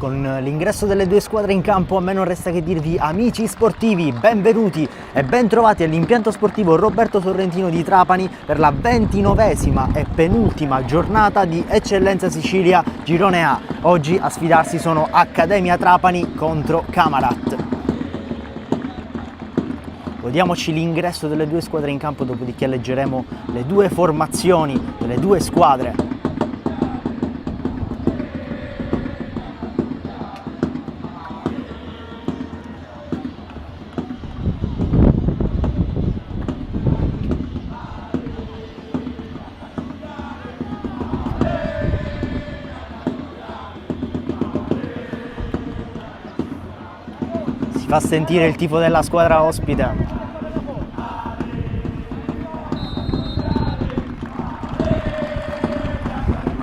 Con l'ingresso delle due squadre in campo a me non resta che dirvi amici sportivi, benvenuti e ben trovati all'impianto sportivo Roberto Sorrentino di Trapani per la 29esima e penultima giornata di Eccellenza Sicilia Girone A. Oggi a sfidarsi sono Accademia Trapani contro Camarat. Godiamoci l'ingresso delle due squadre in campo, dopodiché leggeremo le due formazioni delle due squadre. Fa sentire il tifo della squadra ospite.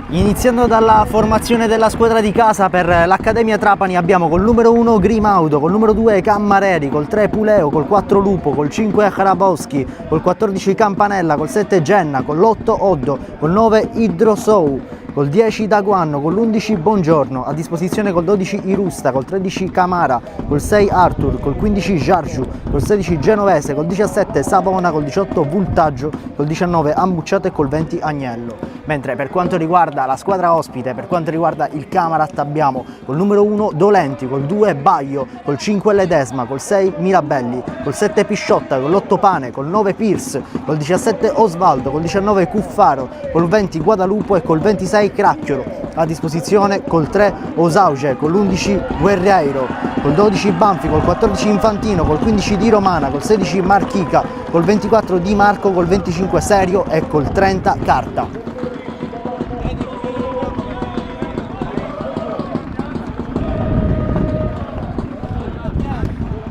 Iniziando dalla formazione della squadra di casa per l'Accademia Trapani abbiamo col numero 1 Grimaudo, col numero 2 Cammareri, col 3 Puleo, col 4 Lupo, col 5 Harabowski, col 14 Campanella, col 7 Genna, con l'8 Oddo, col 9 Idrosou, col 10 Daguanno, con l'11 Buongiorno, a disposizione col 12 Irusta, col 13 Camara, col 6 Arthur, col 15 Giargiu, col 16 Genovese, col 17 Savona, col 18 Vultaggio, col 19 Ambucciato e col 20 Agnello. Mentre per quanto riguarda la squadra ospite, per quanto riguarda il Camarat, abbiamo col numero 1 Dolenti, col 2 Baio, col 5 Ledesma, col 6 Mirabelli, col 7 Pisciotta, con l'8 Pane, col 9 Pierce, col 17 Osvaldo, col 19 Cuffaro, col 20 Guadalupo e col 26 Cracchiolo. A disposizione col 3 Osauge, con l'11 Guerreiro, col 12 Banfi, col 14 Infantino, col 15 Di Romana, col 16 Marchica, col 24 Di Marco, col 25 Serio e col 30 Carta.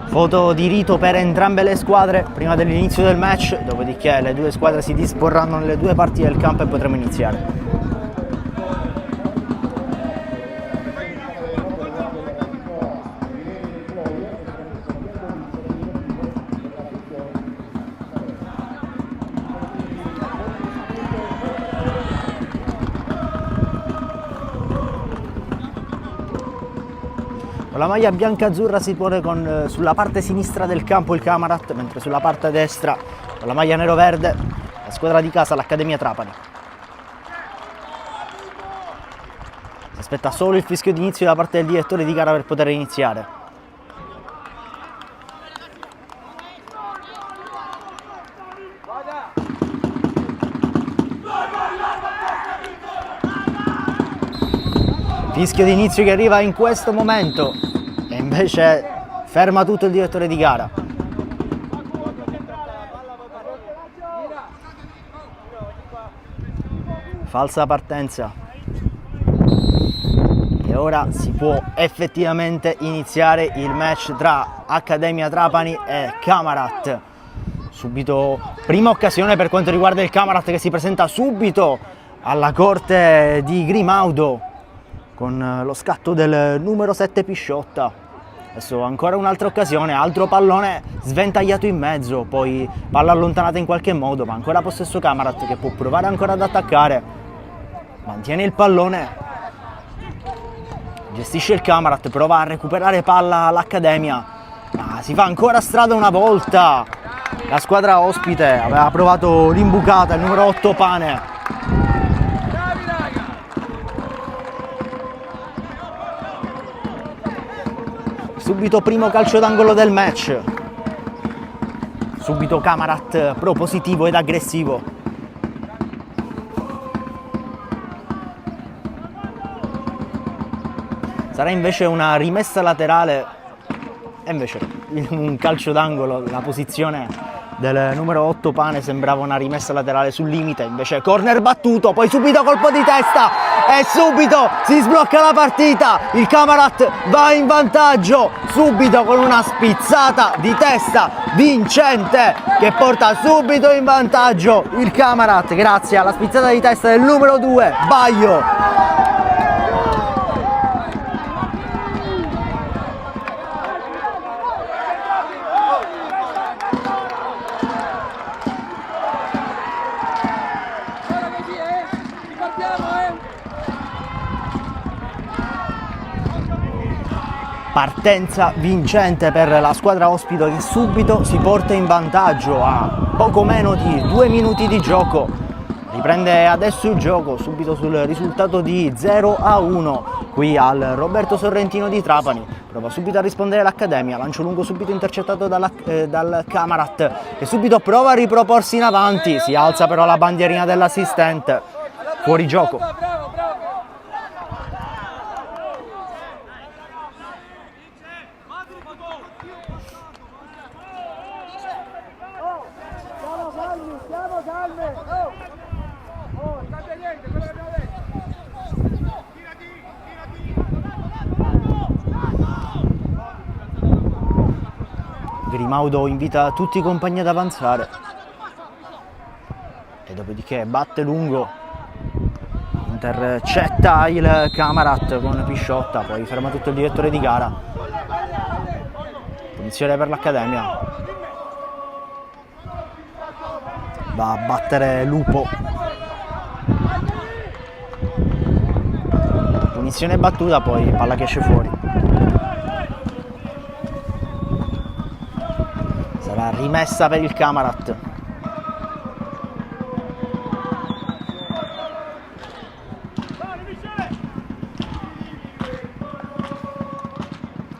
Foto di rito per entrambe le squadre prima dell'inizio del match, dopodiché le due squadre si disporranno nelle due parti del campo e potremo iniziare. Con la maglia bianca-azzurra si pone sulla parte sinistra del campo il Camarat, mentre sulla parte destra, con la maglia nero-verde, la squadra di casa, l'Accademia Trapani. Si aspetta solo il fischio d'inizio da parte del direttore di gara per poter iniziare. Fischio d'inizio che arriva in questo momento e invece ferma tutto il direttore di gara. Falsa partenza. E ora si può effettivamente iniziare il match tra Accademia Trapani e Camarat. Subito prima occasione per quanto riguarda il Camarat, che si presenta subito alla corte di Grimaudo con lo scatto del numero 7 Pisciotta. Adesso ancora un'altra occasione, altro pallone sventagliato in mezzo, poi palla allontanata in qualche modo, ma ancora possesso Camarat che può provare ancora ad attaccare. Mantiene il pallone, gestisce il Camarat, prova a recuperare palla all'Accademia, ma si fa ancora strada una volta. La squadra ospite aveva provato l'imbucata, il numero 8 Pane. Subito primo calcio d'angolo del match. Subito Camarat propositivo ed aggressivo. Sarà invece una rimessa laterale e invece un calcio d'angolo. La posizione del numero 8 Pane sembrava una rimessa laterale sul limite, invece corner battuto, poi subito colpo di testa e subito si sblocca la partita. Il Camarat va in vantaggio subito con una spizzata di testa vincente che porta subito in vantaggio il Camarat grazie alla spizzata di testa del numero 2 Baio. Partenza vincente per la squadra ospite che subito si porta in vantaggio a poco meno di 2 minuti di gioco. Riprende adesso il gioco subito sul risultato di 0-1 qui al Roberto Sorrentino di Trapani. Prova subito a rispondere l'Accademia, lancio lungo subito intercettato dal Camarat che subito prova a riproporsi in avanti, si alza però la bandierina dell'assistente, fuori gioco. Grimaudo invita tutti i compagni ad avanzare e dopodiché batte lungo, intercetta il Camarat con Pisciotta, poi ferma tutto il direttore di gara. Punizione per l'Accademia, va a battere Lupo, punizione battuta, poi palla che esce fuori. Sarà rimessa per il Camarat.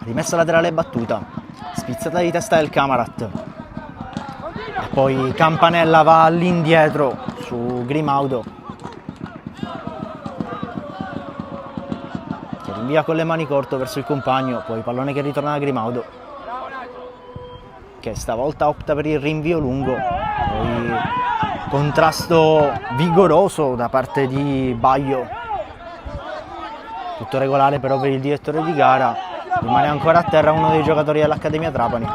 Rimessa laterale battuta, spizzata di testa del Camarat. E poi Campanella va all'indietro su Grimaudo, che rinvia con le mani corto verso il compagno, poi pallone che ritorna da Grimaudo, che stavolta opta per il rinvio lungo, poi contrasto vigoroso da parte di Baio, tutto regolare però per il direttore di gara, rimane ancora a terra uno dei giocatori dell'Accademia Trapani.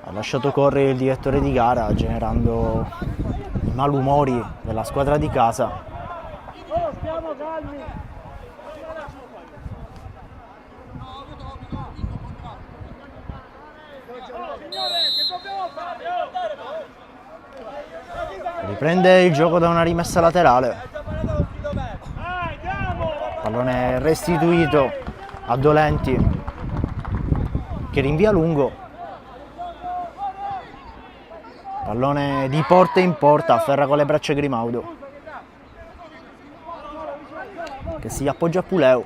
Ha lasciato correre il direttore di gara generando i malumori della squadra di casa. Riprende il gioco da una rimessa laterale, pallone restituito a Dolenti che rinvia lungo, pallone di porta in porta, afferra con le braccia Grimaudo che si appoggia a Puleo,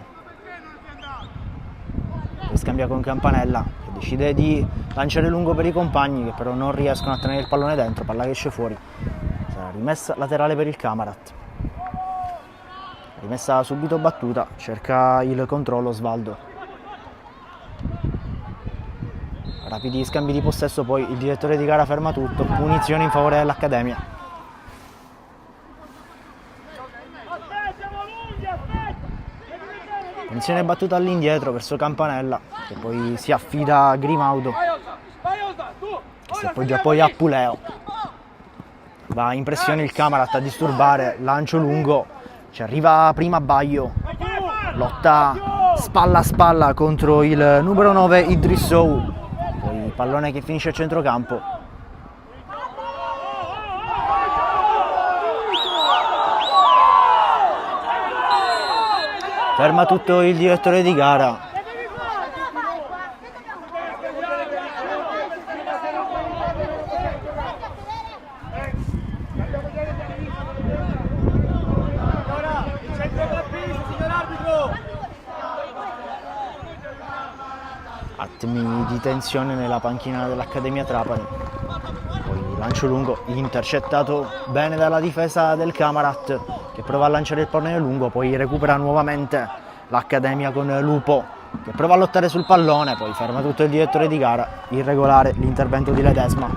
poi scambia con Campanella che decide di lanciare lungo per i compagni che però non riescono a tenere il pallone dentro, palla che esce fuori. Sarà rimessa laterale per il Camarat, rimessa subito battuta, cerca il controllo Osvaldo, rapidi scambi di possesso, poi il direttore di gara ferma tutto, punizione in favore dell'Accademia. Punizione battuta all'indietro verso Campanella che poi si affida a Grimaudo che si appoggia poi a Puleo, va in pressione il Camarat a disturbare, lancio lungo, ci arriva prima Baio, lotta spalla a spalla contro il numero 9 Idrissou, poi pallone che finisce a centrocampo. Ferma tutto il direttore di gara. Attimi di tensione nella panchina dell'Accademia Trapani, poi lancio lungo intercettato bene dalla difesa del Camarat che prova a lanciare il pallone lungo, poi recupera nuovamente l'Accademia con Lupo che prova a lottare sul pallone, poi ferma tutto il direttore di gara, irregolare l'intervento di Ledesma.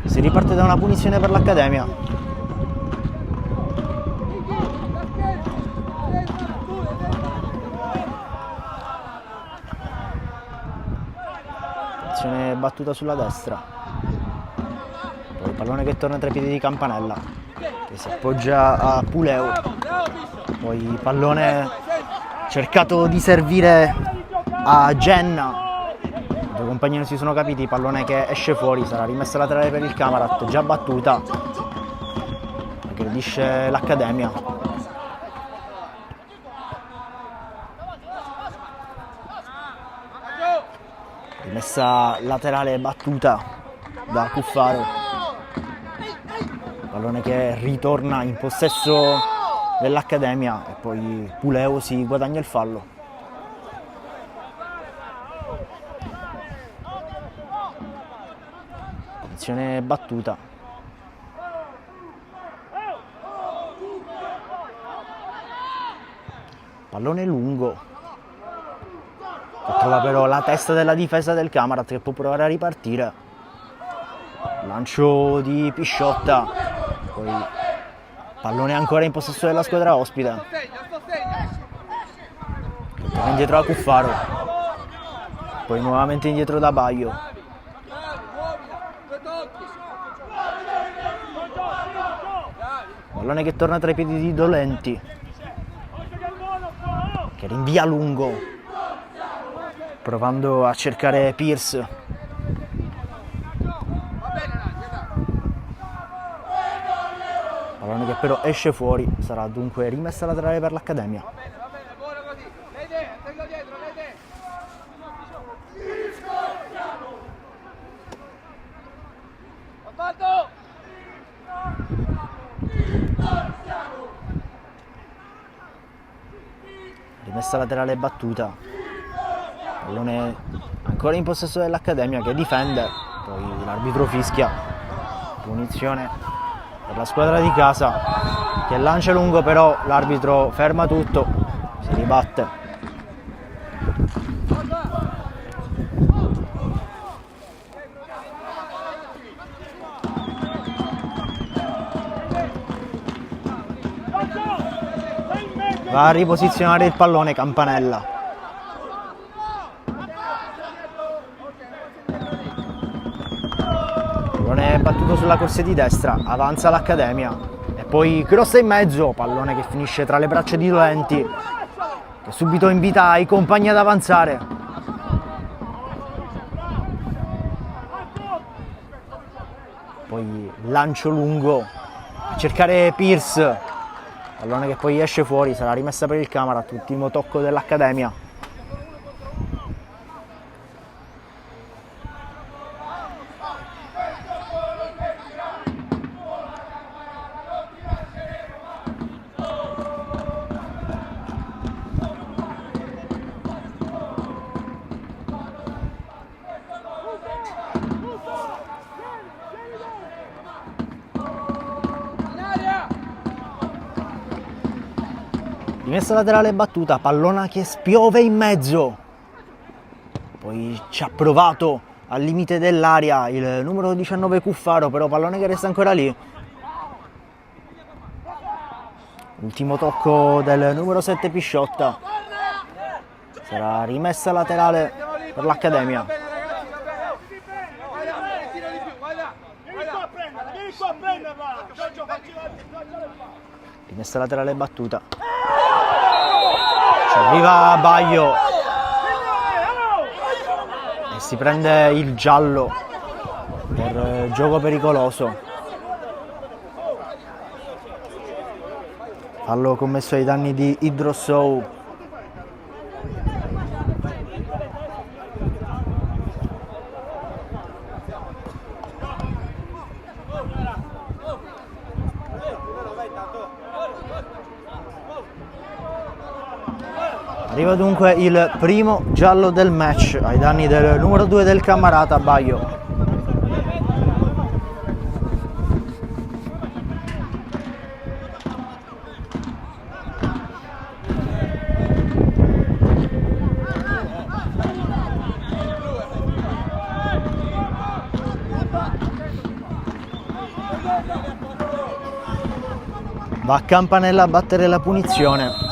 Si riparte da una punizione per l'Accademia. Battuta sulla destra, poi il pallone che torna tra i piedi di Campanella che si appoggia a Puleo, poi pallone cercato di servire a Genna. I due compagni non si sono capiti, pallone che esce fuori, sarà rimessa laterale per il Camarat, già battuta, aggredisce l'Accademia. Rimessa laterale battuta da Cuffaro, pallone che ritorna in possesso dell'Accademia e poi Puleo si guadagna il fallo. Azione battuta. Pallone lungo. Trova però la testa della difesa del Camarat che può provare a ripartire. Lancio di Pisciotta. Poi pallone ancora in possesso della squadra ospite. Torna indietro a Cuffaro. Poi nuovamente indietro da Baio. Pallone che torna tra i piedi di Dolenti, che rinvia lungo, provando a cercare Pierce. Pallone che però esce fuori, sarà dunque rimessa laterale per l'Accademia. Rimessa laterale battuta, pallone ancora in possesso dell'Accademia che difende, poi l'arbitro fischia, punizione per la squadra di casa che lancia lungo, però l'arbitro ferma tutto, si ribatte. Va a riposizionare il pallone Campanella. Pallone battuto sulla corsia di destra, avanza l'Accademia e poi crossa in mezzo, pallone che finisce tra le braccia di Dolenti, che subito invita i compagni ad avanzare. Poi lancio lungo a cercare Pierce. Pallone che poi esce fuori, sarà rimessa per il Camarat, ultimo tocco dell'Accademia. Rimessa laterale battuta, pallona che spiove in mezzo. Poi ci ha provato al limite dell'area il numero 19 Cuffaro, però pallone che resta ancora lì. Ultimo tocco del numero 7 Pisciotta. Sarà rimessa laterale per l'Accademia. Rimessa laterale battuta. Ci arriva Baio e si prende il giallo per gioco pericoloso. Fallo commesso ai danni di Idrossou. Arriva dunque il primo giallo del match ai danni del numero 2 del Camarata, Baio. Va Campanella a battere la punizione.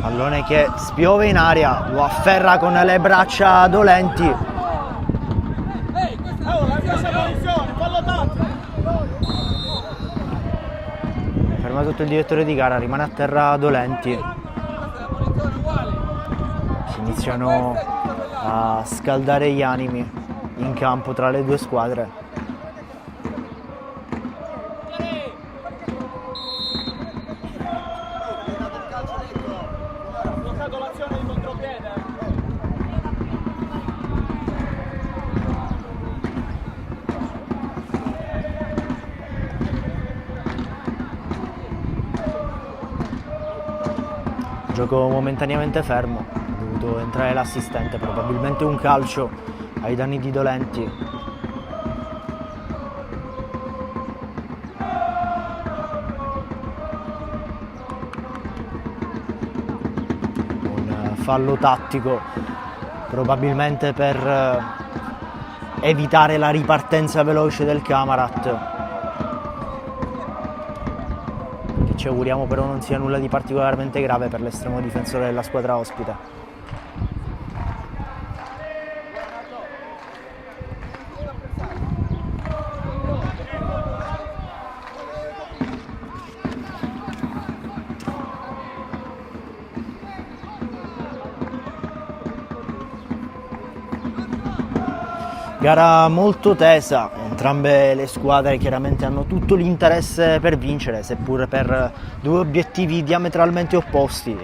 Pallone che spiove in aria, lo afferra con le braccia Dolenti. Fermato tutto il direttore di gara, rimane a terra Dolenti. Si iniziano a scaldare gli animi in campo tra le due squadre. Gioco momentaneamente fermo, è dovuto entrare l'assistente, probabilmente un calcio ai danni di Dolenti. Un fallo tattico, probabilmente per evitare la ripartenza veloce del Camarat. Ci auguriamo però non sia nulla di particolarmente grave per l'estremo difensore della squadra ospite. Gara molto tesa, entrambe le squadre chiaramente hanno tutto l'interesse per vincere, seppur per due obiettivi diametralmente opposti.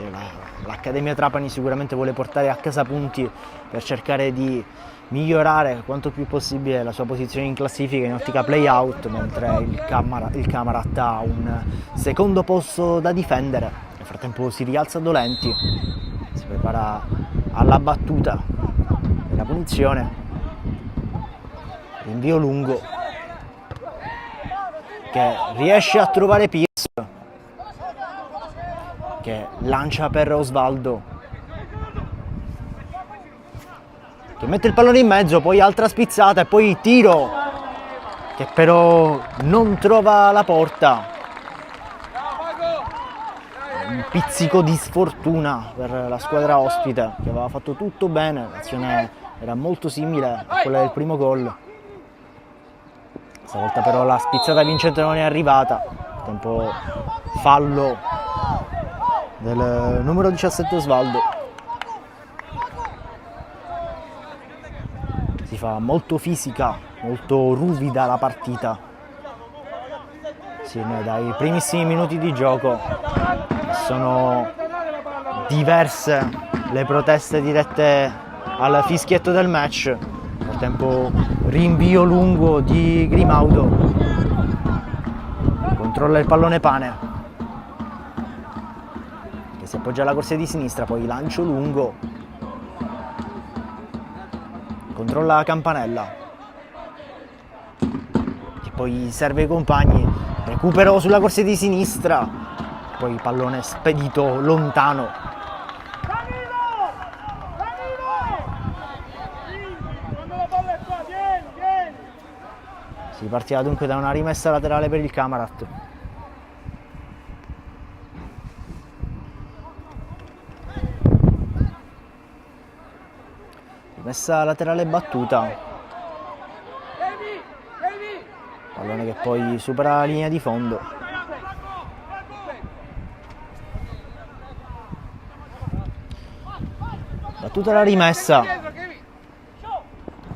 L'Accademia Trapani sicuramente vuole portare a casa punti per cercare di migliorare quanto più possibile la sua posizione in classifica in ottica play-out, mentre il Camarat ha un secondo posto da difendere. Nel frattempo si rialza Dolenti, si prepara alla battuta della punizione. Rinvio lungo che riesce a trovare Pierce, che lancia per Osvaldo, che mette il pallone in mezzo, poi altra spizzata e poi tiro che però non trova la porta. Un pizzico di sfortuna per la squadra ospite, che aveva fatto tutto bene, l'azione era molto simile a quella del primo gol. Stavolta però la spizzata vincente non è arrivata. Tempo fallo del numero 17 Osvaldo. Si fa molto fisica, molto ruvida la partita. Sì, dai primissimi minuti di gioco sono diverse le proteste dirette al fischietto del match. Nel tempo rinvio lungo di Grimaudo, controlla il pallone Pane che si appoggia alla corsia di sinistra, poi lancio lungo, controlla Campanella e poi serve i compagni, recupero sulla corsia di sinistra, poi pallone spedito lontano. Si partiva dunque da una rimessa laterale per il Camarat. Rimessa laterale battuta. Pallone che poi supera la linea di fondo. Battuta la rimessa.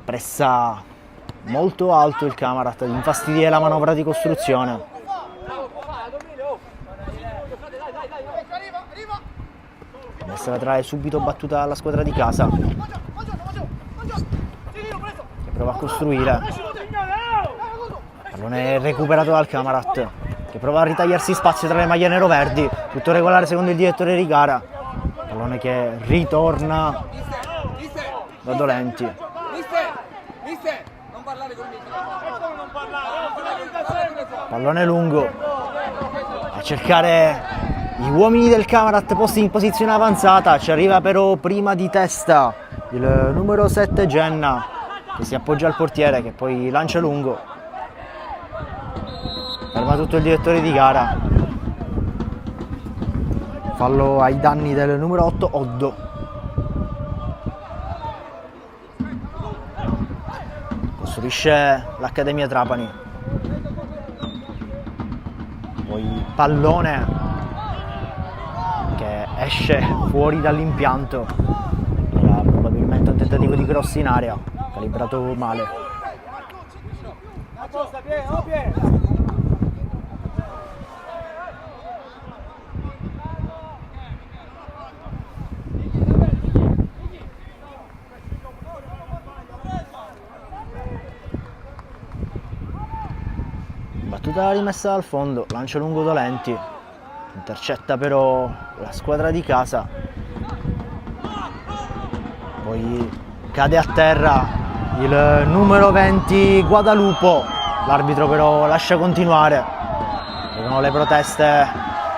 Pressa molto alto il Camarat, ad infastidire la manovra di costruzione. Messa laterale subito battuta dalla squadra di casa, che prova a costruire. Pallone recuperato dal Camarat, che prova a ritagliarsi spazio tra le maglie nero-verdi. Tutto regolare secondo il direttore di gara. Pallone che ritorna da Dolenti. Pallone lungo a cercare gli uomini del Camarat posti in posizione avanzata. Ci arriva però prima di testa il numero 7 Genna, che si appoggia al portiere, che poi lancia lungo. Ferma tutto il direttore di gara. Fallo ai danni del numero 8 Oddo. Costruisce l'Accademia Trapani. Poi pallone che esce fuori dall'impianto. Era probabilmente un tentativo di cross in area, calibrato male. Battuta rimessa dal fondo, lancio lungo Dolenti, intercetta però la squadra di casa, poi cade a terra il numero 20 Guadalupo, l'arbitro però lascia continuare, vedono le proteste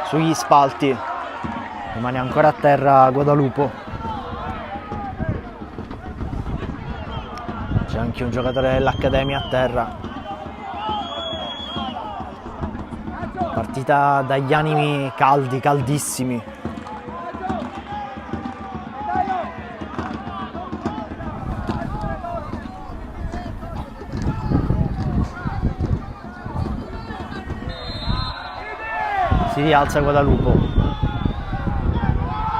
sugli spalti, rimane ancora a terra Guadalupo. C'è anche un giocatore dell'Accademia a terra. Partita dagli animi caldi, caldissimi. Si rialza Guadalupo.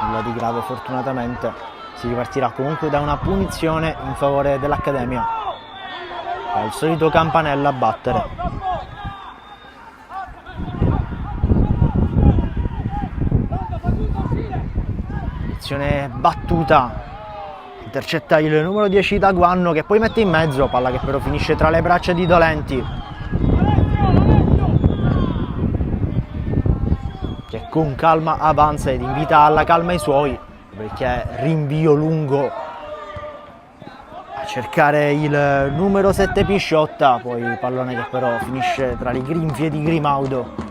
Nulla di grave fortunatamente. Si ripartirà comunque da una punizione in favore dell'Accademia. È il solito campanello a battere. Battuta, intercetta il numero 10 Daguanno che poi mette in mezzo, palla che però finisce tra le braccia di Dolenti, che con calma avanza ed invita alla calma i suoi, perché rinvio lungo a cercare il numero 7 Pisciotta, poi pallone che però finisce tra le grinfie di Grimaudo,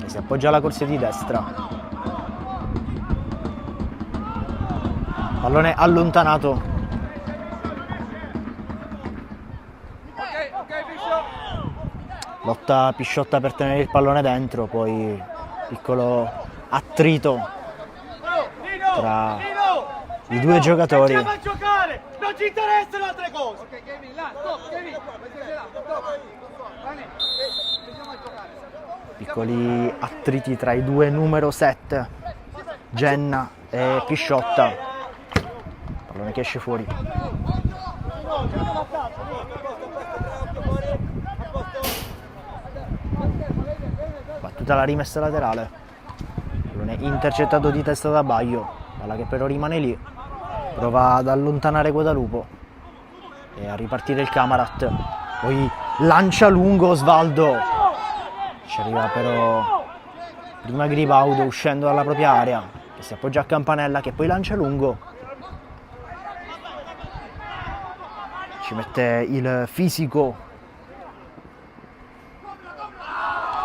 si appoggia alla corsia di destra, pallone allontanato, lotta Pisciotta per tenere il pallone dentro, poi piccolo attrito tra i due giocatori. Non ci interessano altre cose. Ok, Kevin, là, stop, Kevin. Piccoli attriti tra i due numero 7, Genna e Pisciotta. Pallone che esce fuori. Battuta la rimessa laterale. Pallone intercettato di testa da Baio. Palla che però rimane lì. Prova ad allontanare Guadalupo e a ripartire il Camarat. Poi lancia lungo Osvaldo. Ci arriva però prima Gribaudo uscendo dalla propria area, che si appoggia a Campanella che poi lancia lungo. Ci mette il fisico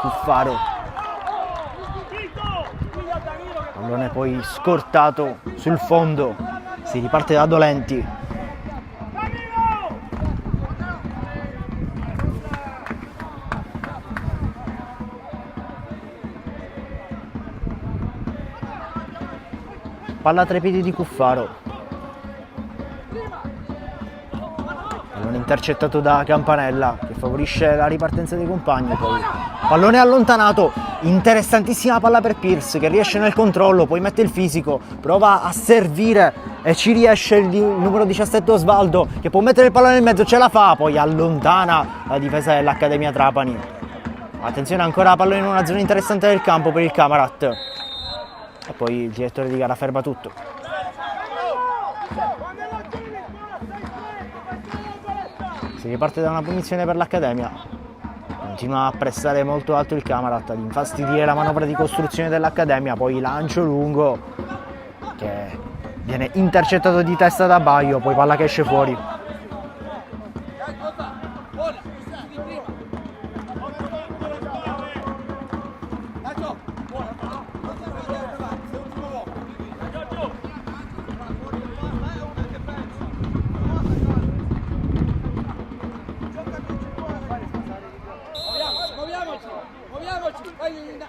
Cuffaro. Pallone poi scortato sul fondo, si riparte da Dolenti. Palla tra i piedi di Cuffaro. Pallone intercettato da Campanella che favorisce la ripartenza dei compagni. Poi pallone allontanato, interessantissima palla per Pierce che riesce nel controllo, poi mette il fisico, prova a servire e ci riesce il numero 17 Osvaldo che può mettere il pallone nel mezzo, ce la fa, poi allontana la difesa dell'Accademia Trapani. Attenzione, ancora pallone in una zona interessante del campo per il Camarat. E poi il direttore di gara ferma tutto. Si riparte da una punizione per l'Accademia. Continua a pressare molto alto il Camarat, ad infastidire la manovra di costruzione dell'Accademia. Poi lancio lungo che viene intercettato di testa da Baio, poi palla che esce fuori.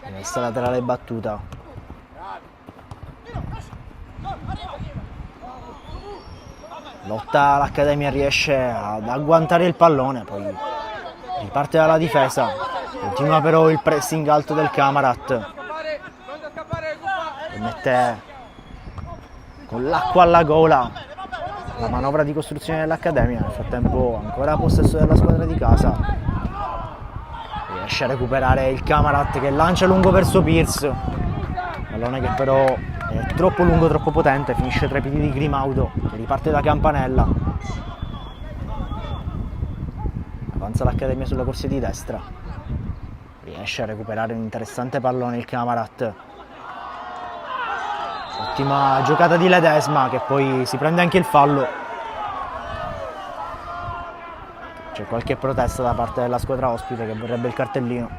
Rimessa laterale battuta. Lotta l'Accademia, riesce ad agguantare il pallone, poi Riparte dalla difesa, continua però il pressing alto del Kamarat e mette con l'acqua alla gola la manovra di costruzione dell'Accademia. Nel frattempo ancora possesso della squadra di casa, riesce a recuperare il Kamarat che lancia lungo verso Pierce, pallone che però è troppo lungo, troppo potente, finisce tra i piedi di Grimaudo che riparte da Campanella. Avanza l'Accademia sulla corsia di destra, riesce a recuperare un interessante pallone il Kamarat. Ottima giocata di Ledesma che poi si prende anche il fallo. C'è qualche protesta da parte della squadra ospite che vorrebbe il cartellino.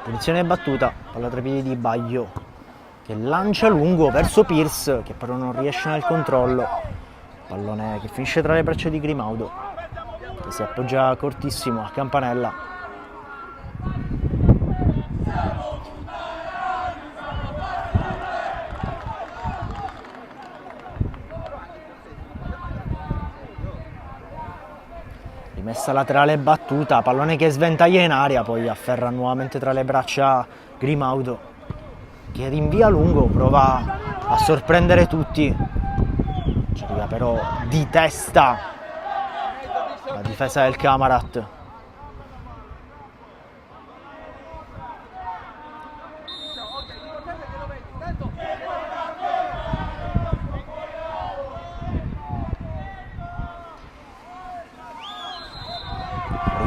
Punizione battuta, palla tra i piedi di Baglio che lancia lungo verso Pierce che però non riesce nel controllo. Pallone che finisce tra le braccia di Grimaudo che si appoggia cortissimo a Campanella. Rimessa laterale battuta, pallone che sventaglia in aria, poi afferra nuovamente tra le braccia Grimaudo che rinvia lungo, prova a sorprendere tutti, ci arriva però di testa la difesa del Kamarat.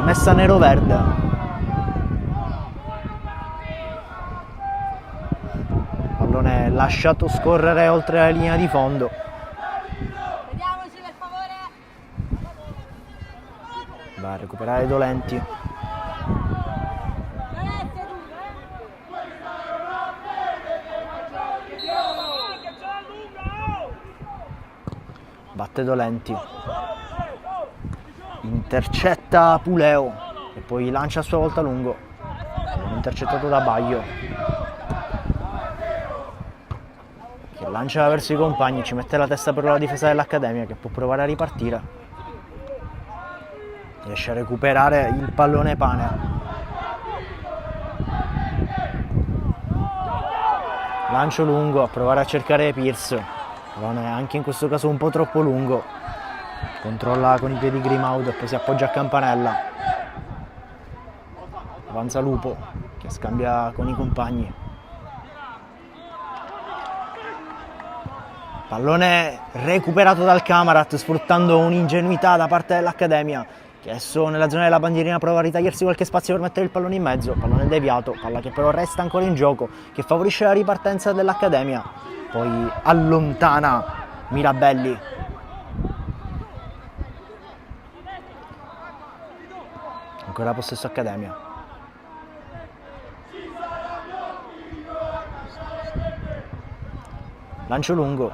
Rimessa nero-verde. Pallone lasciato scorrere oltre la linea di fondo. Vediamoci per favore. Va a recuperare Dolenti. Batte Dolenti. Intercetta Puleo e poi lancia a sua volta lungo. Intercettato da Baglio che lancia verso i compagni, ci mette la testa per la difesa dell'Accademia che può provare a ripartire. Riesce a recuperare il pallone Pane. Lancio lungo a provare a cercare Pierce. Pallone anche in questo caso un po' troppo lungo. Controlla con i piedi Grimaudo e poi si appoggia a Campanella. Avanza Lupo che scambia con i compagni. Pallone recuperato dal Kamarat sfruttando un'ingenuità da parte dell'Accademia che adesso nella zona della bandierina prova a ritagliarsi qualche spazio per mettere il pallone in mezzo. Pallone deviato, palla che però resta ancora in gioco, che favorisce la ripartenza dell'Accademia. Poi allontana Mirabelli. Ancora possesso Accademia. Lancio lungo.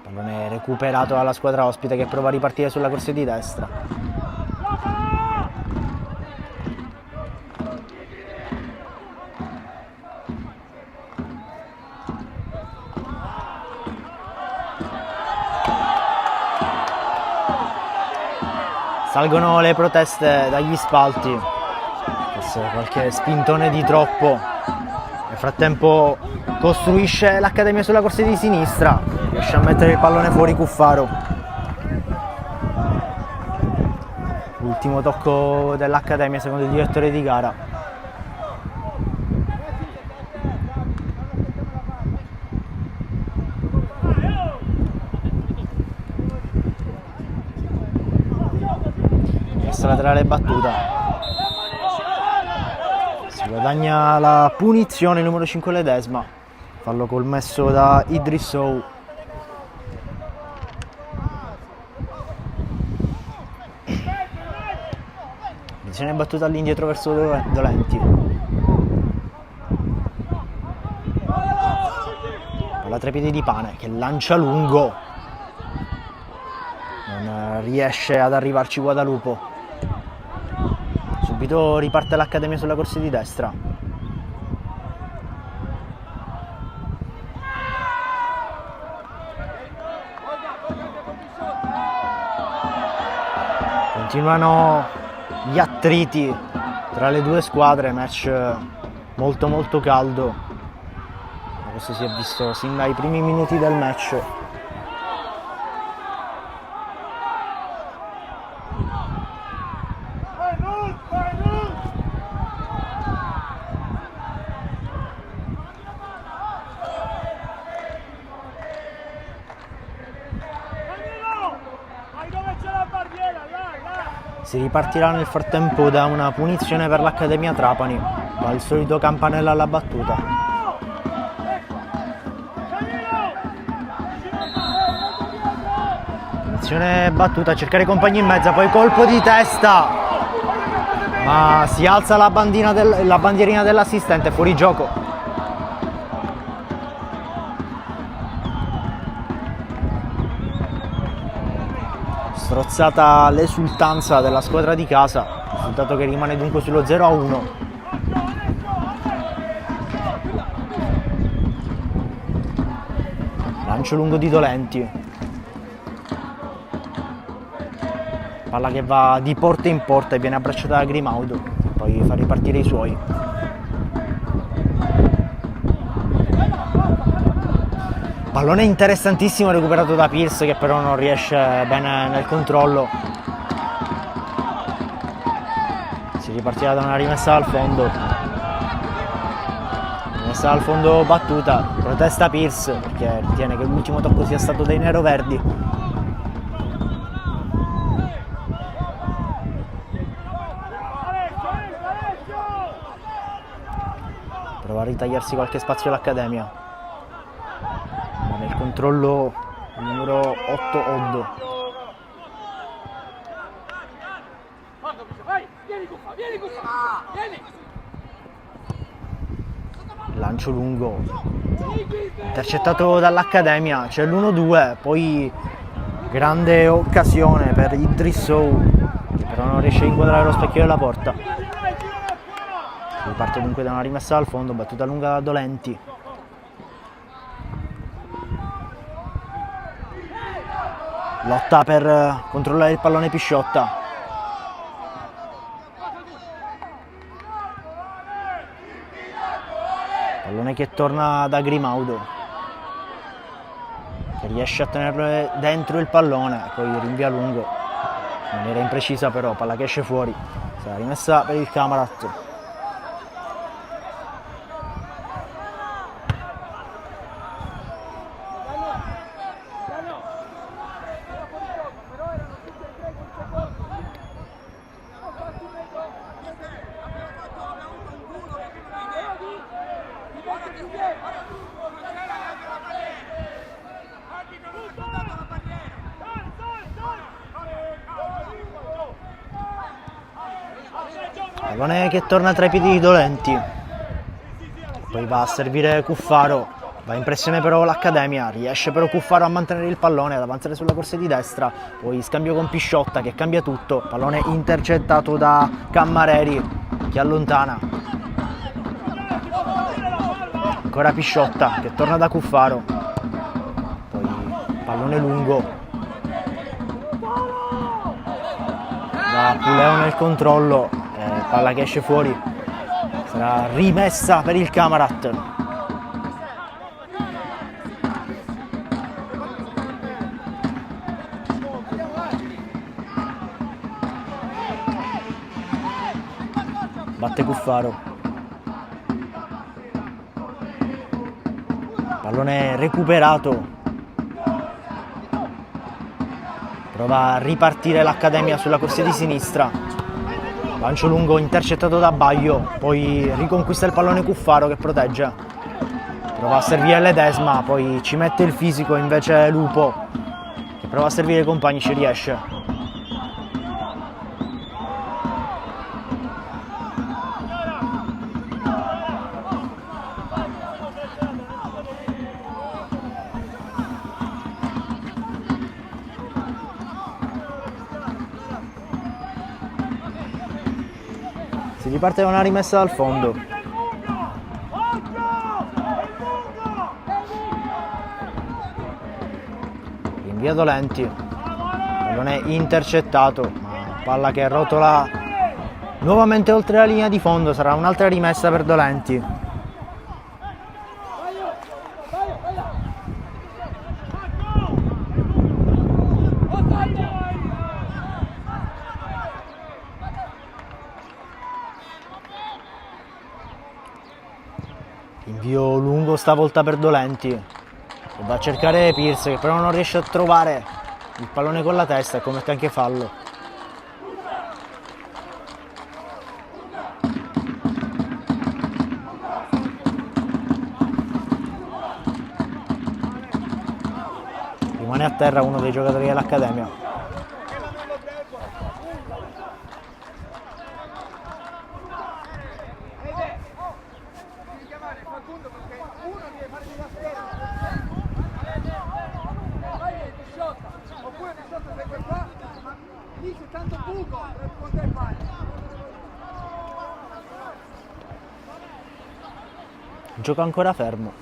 Pallone recuperato dalla squadra ospite che prova a ripartire sulla corsia di destra. Salgono le proteste dagli spalti. Forse qualche spintone di troppo. Nel frattempo costruisce l'Accademia sulla corsia di sinistra. Riesce a mettere il pallone fuori Cuffaro. Ultimo tocco dell'Accademia secondo il direttore di gara. Laterale battuta, si guadagna la punizione il numero 5 Ledesma, fallo commesso da Idrissou. punizione battuta all'indietro verso Dolenti. tre piedi di pane che lancia lungo, non riesce ad arrivarci Guadalupo. Subito riparte l'Accademia sulla corsia di destra. Continuano gli attriti tra le due squadre, match molto molto caldo. Questo si è visto sin dai primi minuti del match. Si ripartirà nel frattempo da una punizione per l'Accademia Trapani, va il solito campanello alla battuta. Punizione battuta, cercare i compagni in mezzo, poi colpo di testa, ma si alza la bandierina dell'assistente, fuori gioco. Strozzata l'esultanza della squadra di casa, risultato che rimane dunque sullo 0-1. Lancio lungo di Dolenti, palla che va di porta in porta e viene abbracciata da Grimaudo, poi fa ripartire i suoi. Pallone interessantissimo recuperato da Pierce, che però non riesce bene nel controllo. Si ripartirà da una rimessa al fondo. Rimessa al fondo battuta, protesta Pierce perché ritiene che l'ultimo tocco sia stato dei neroverdi. Prova a ritagliarsi qualche spazio all'Accademia. Nel controllo il numero 8 Oddo. Lancio lungo intercettato dall'Accademia, c'è l'1-2, poi grande occasione per Idrissou, che però non riesce a inquadrare lo specchio della porta. Riparte dunque da una rimessa al fondo, battuta lunga da Dolenti. Lotta per controllare il pallone Pisciotta. Pallone che torna da Grimaudo, che riesce a tenere dentro il pallone, poi rinvia lungo. In maniera imprecisa però, palla che esce fuori. Sarà rimessa per il Camarat. Pallone che torna tra i piedi di Dolenti, poi va a servire Cuffaro, va in pressione però l'Accademia, riesce però Cuffaro a mantenere il pallone, ad avanzare sulla corsia di destra, poi scambio con Pisciotta che cambia tutto, pallone intercettato da Cammareri che allontana. Ancora Pisciotta che torna da Cuffaro, poi pallone lungo da Puleo nel controllo. Palla che esce fuori, sarà rimessa per il Camarat. Batte Cuffaro, pallone recuperato, prova a ripartire l'Accademia sulla corsia di sinistra. Lancio lungo intercettato da Baglio, poi riconquista il pallone Cuffaro che protegge. Prova a servire Ledesma, poi ci mette il fisico invece Lupo, che prova a servire i compagni, ci riesce. riparte con una rimessa dal fondo. Rinvio Dolenti, pallone intercettato, ma palla che rotola nuovamente oltre la linea di fondo. Sarà un'altra rimessa per Dolenti. Invio lungo stavolta per Dolenti, che va a cercare Pierce, che però non riesce a trovare il pallone con la testa e commette anche fallo. Rimane a terra uno dei giocatori dell'Accademia. Gioca ancora fermo.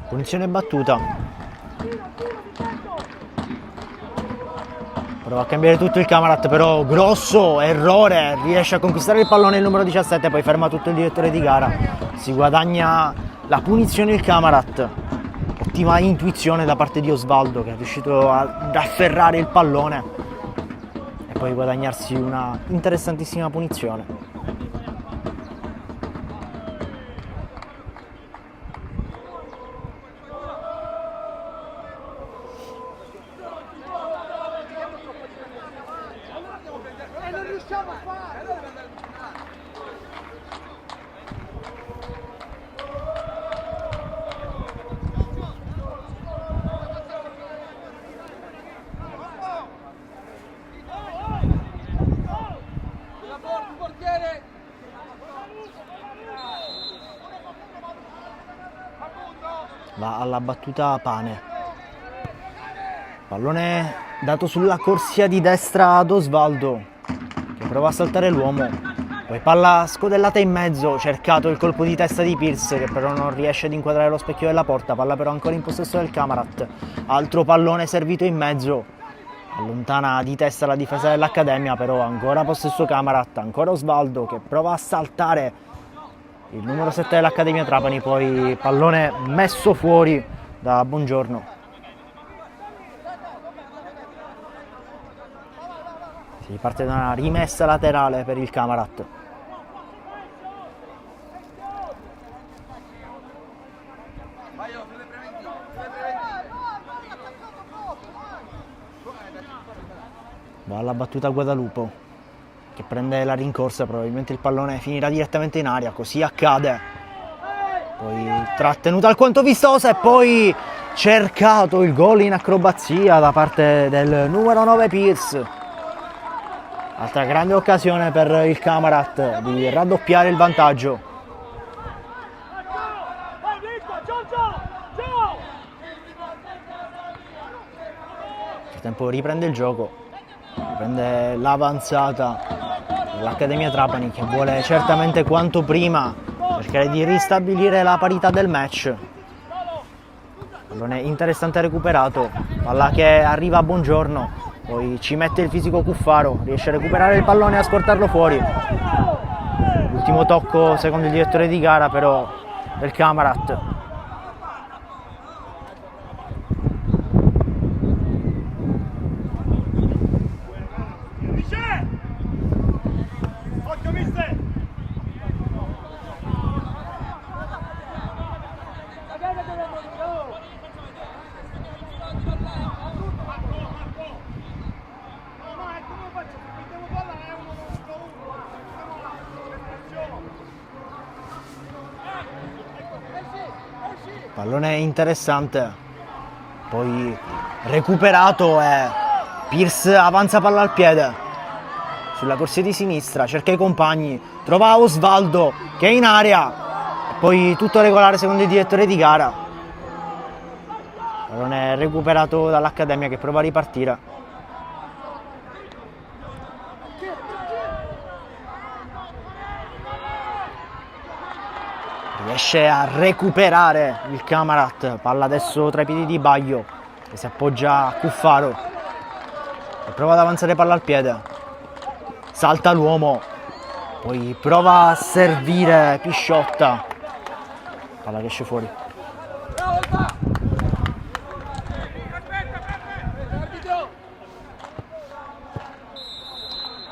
Punizione battuta. Prova a cambiare tutto il Camarat, però grosso errore, riesce a conquistare il pallone il numero 17, poi ferma tutto il direttore di gara. Si guadagna la punizione il Camarat. Ottima intuizione da parte di Osvaldo, che è riuscito ad afferrare il pallone e poi guadagnarsi una interessantissima punizione. Va alla battuta Pane. Pallone dato sulla corsia di destra ad Osvaldo, che prova a saltare l'uomo. Poi palla scodellata in mezzo, cercato il colpo di testa di Pierce, che però non riesce ad inquadrare lo specchio della porta. Palla però ancora in possesso del Camarat. Altro pallone servito in mezzo. Allontana di testa la difesa dell'Accademia, però ancora possesso Camarat. Ancora Osvaldo che prova a saltare il numero 7 dell'Accademia Trapani, poi pallone messo fuori da Buongiorno. Si parte da una rimessa laterale per il Camarat. Va alla battuta Guadalupo, che prende la rincorsa, probabilmente il pallone finirà direttamente in aria, così accade. Poi trattenuta alquanto vistosa e poi cercato il gol in acrobazia da parte del numero 9 Pierce. Altra grande occasione per il Camarat di raddoppiare il vantaggio. Nel frattempo riprende il gioco. Prende l'avanzata dell'Accademia Trapani, che vuole certamente quanto prima cercare di ristabilire la parità del match. Pallone interessante recuperato, palla che arriva a Buongiorno, poi ci mette il fisico Cuffaro, riesce a recuperare il pallone e a scortarlo fuori. L'ultimo tocco secondo il direttore di gara però del Camarat. Pallone interessante, poi recuperato e Pierce avanza palla al piede sulla corsia di sinistra, cerca i compagni, trova Osvaldo che è in area, poi tutto regolare secondo il direttore di gara. Pallone recuperato dall'Accademia che prova a ripartire. Riesce a recuperare il Camarat, palla adesso tra i piedi di Baglio che si appoggia a Cuffaro e prova ad avanzare palla al piede, salta l'uomo, poi prova a servire Pisciotta, palla che esce fuori.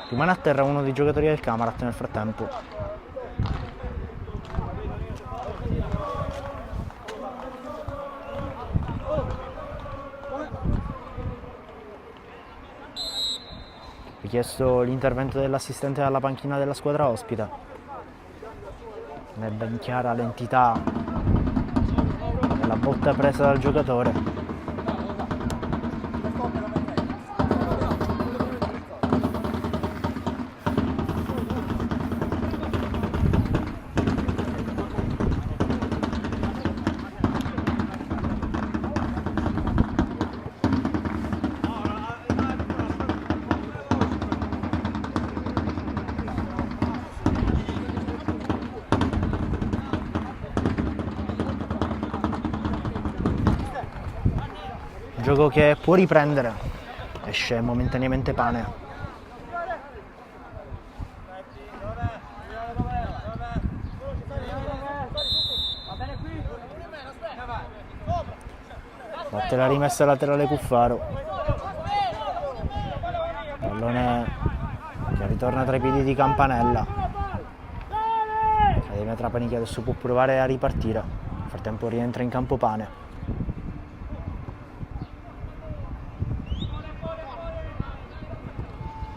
Rimane a terra uno dei giocatori del Camarat nel frattempo. Richiesto l'intervento dell'assistente alla panchina della squadra ospite. Non è ben chiara l'entità della botta presa dal giocatore. Gioco che può riprendere, esce momentaneamente Pane. Batte la rimessa laterale Cuffaro. Pallone che ritorna tra i piedi di Campanella. Accademia Trapani che adesso può provare a ripartire. Nel frattempo rientra in campo Pane.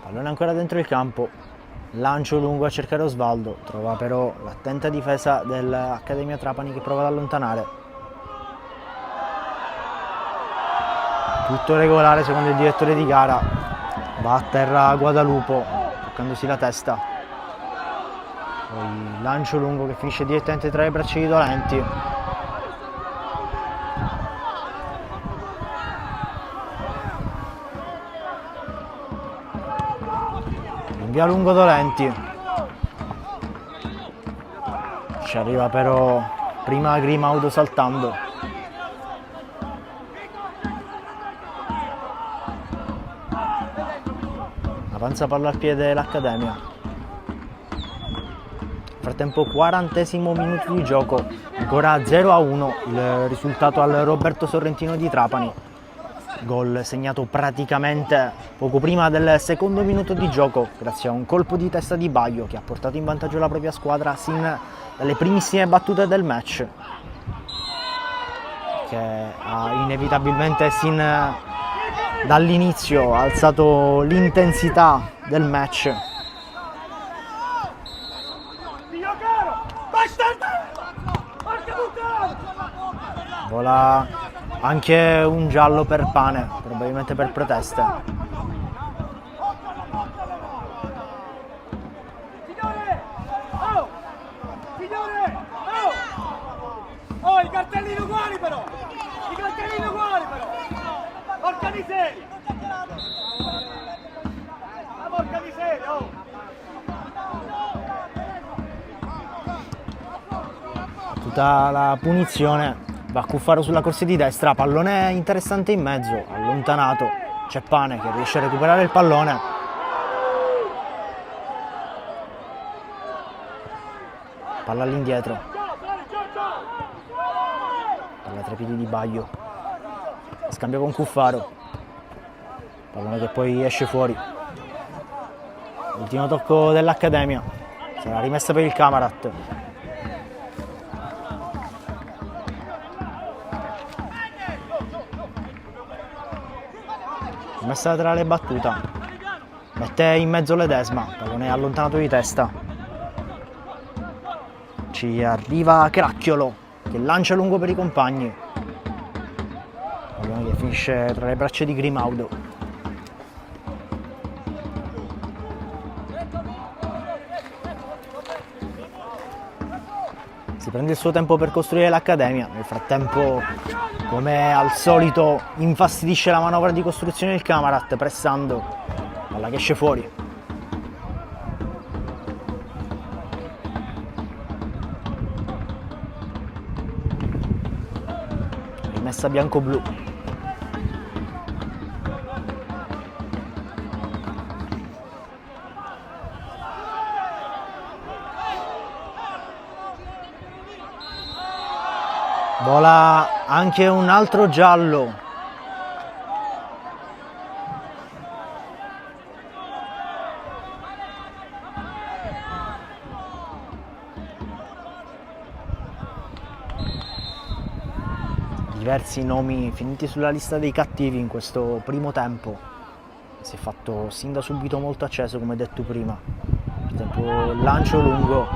Pallone ancora dentro il campo, lancio lungo a cercare Osvaldo, trova però l'attenta difesa dell'Accademia Trapani che prova ad allontanare. Tutto regolare secondo il direttore di gara, va a terra Guadalupo, toccandosi la testa. Poi lancio lungo che finisce direttamente tra le braccia di Dolenti. Via lungo Dolenti, ci arriva però prima Grimaudo saltando. Avanza palla al piede l'Accademia. Nel frattempo 40° minuto di gioco, ancora 0-1 il risultato al Roberto Sorrentino di Trapani. Gol segnato praticamente poco prima del secondo minuto di gioco grazie a un colpo di testa di Baglio che ha portato in vantaggio la propria squadra sin dalle primissime battute del match, che ha inevitabilmente sin dall'inizio alzato l'intensità del match. Vola anche un giallo per Pane, probabilmente per proteste. Oh, i cartellini uguali però! I cartellini uguali però! Porca miseria! Ma porca miseria, oh! Tutta la punizione va a Cuffaro sulla corsia di destra, pallone interessante in mezzo, allontanato, c'è Pane che riesce a recuperare il pallone. Palla all'indietro, palla tra i piedi di Baglio, scambio con Cuffaro, pallone che poi esce fuori. Ultimo tocco dell'Accademia, sarà rimessa per il Camarat. Messa laterale battuta, mette in mezzo Ledesma, pallone allontanato di testa, ci arriva Cracchiolo, che lancia lungo per i compagni. Pallone che finisce tra le braccia di Grimaudo. Si prende il suo tempo per costruire l'accademia. Nel frattempo, come al solito, infastidisce la manovra di costruzione del Camarat, pressando. Palla che esce fuori. Rimessa bianco-blu. Vola anche un altro giallo. Diversi nomi finiti sulla lista dei cattivi in questo primo tempo. Si è fatto sin da subito molto acceso, come detto prima. Lancio lungo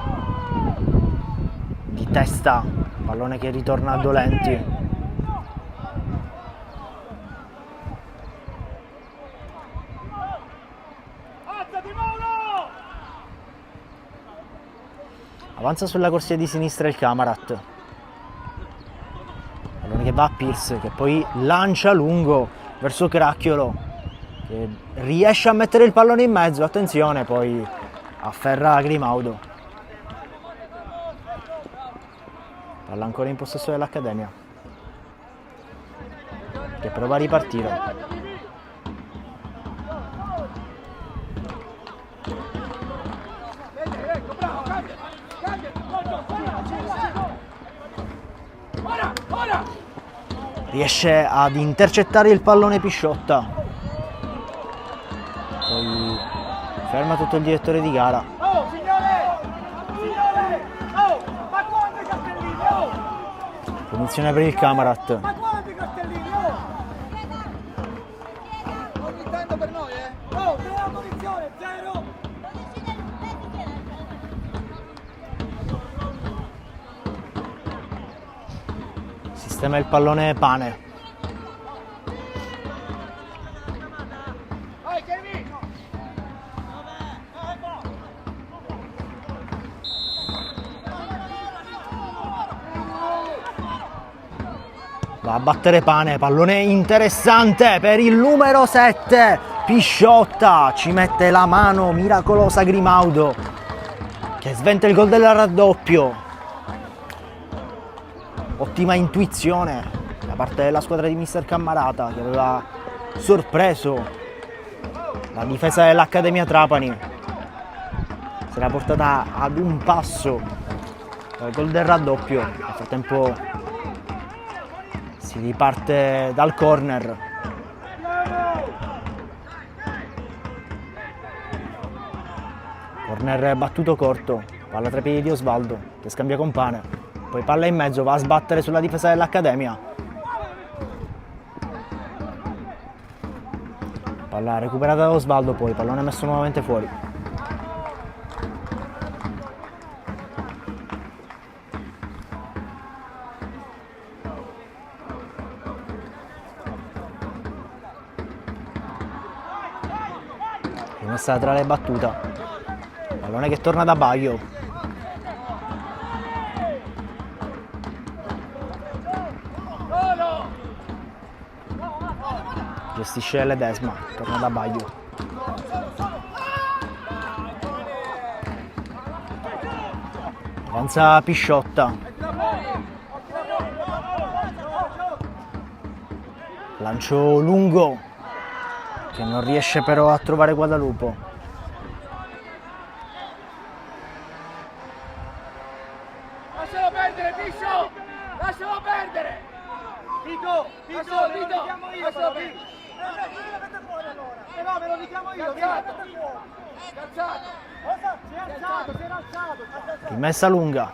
di testa. Pallone che ritorna a Dolenti. Avanza sulla corsia di sinistra il Camarat. Pallone che va a Pierce, che poi lancia lungo verso Cracchiolo, che riesce a mettere il pallone in mezzo. Attenzione, poi afferra Grimaudo. Palla ancora in possesso dell'Accademia, che prova a ripartire. Riesce ad intercettare il pallone Pisciotta. Poi ferma tutto il direttore di gara. Punizione per il Camarat. Ma quanti cartellini? Ogni tanto per noi, zero munizione, zero! Sistema il pallone Pane. Va a battere Pane, pallone interessante per il numero 7, Pisciotta, ci mette la mano miracolosa Grimaudo, che sventa il gol del raddoppio. Ottima intuizione da parte della squadra di mister Cammarata, che aveva sorpreso la difesa dell'Accademia Trapani. Si era portata ad un passo dal gol del raddoppio. Nel frattempo si riparte dal corner. Corner battuto corto, palla tra i piedi di Osvaldo che scambia con Pane, poi palla in mezzo, va a sbattere sulla difesa dell'Accademia. Palla recuperata da Osvaldo, poi pallone messo nuovamente fuori. Rimessa tra le battuta, pallone che torna da Baio. Gestisce Ledesma, torna da Baio. Avanza Pisciotta. Lancio lungo, che non riesce però a trovare Guadalupo. Lascialo perdere, Piscio! Lascialo perdere! Vito, lascialo perdere! No, me lo richiamo io, Calzato! Si è alzato! Rimessa lunga.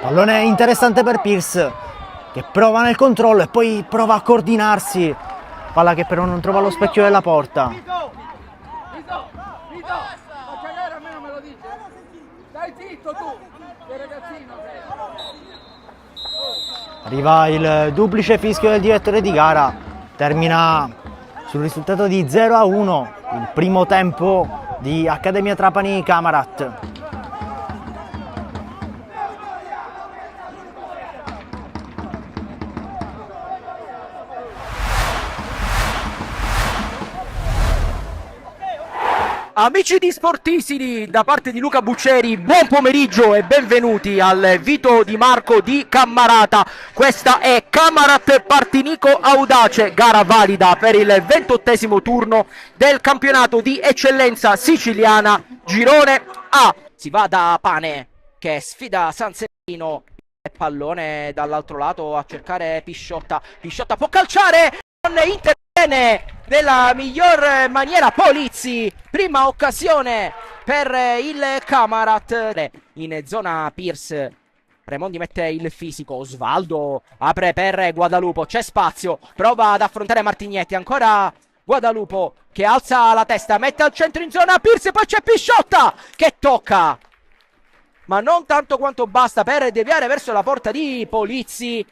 Pallone interessante per Pierce, che prova nel controllo e poi prova a coordinarsi. Palla che però non trova lo specchio della porta. Stai zitto tu, sei ragazzino sei. Arriva il duplice fischio del direttore di gara, termina sul risultato di 0-1 il primo tempo di Accademia Trapani Camarat. Amici di Sportisidi, da parte di Luca Buccieri, buon pomeriggio e benvenuti al Vito Di Marco di Cammarata. Questa è Camarat Partinico Audace, gara valida per il 28° turno del campionato di eccellenza siciliana Girone A. Si va da Pane che sfida San Severino, pallone dall'altro lato a cercare Pisciotta. Pisciotta può calciare, non interviene nella miglior maniera Polizzi. Prima occasione per il Camarat in zona Pierce. Raimondi mette il fisico, Osvaldo apre per Guadalupo, c'è spazio, prova ad affrontare Martignetti, ancora Guadalupo che alza la testa, mette al centro in zona Pierce, poi c'è Pisciotta che tocca, ma non tanto quanto basta per deviare verso la porta di Polizzi.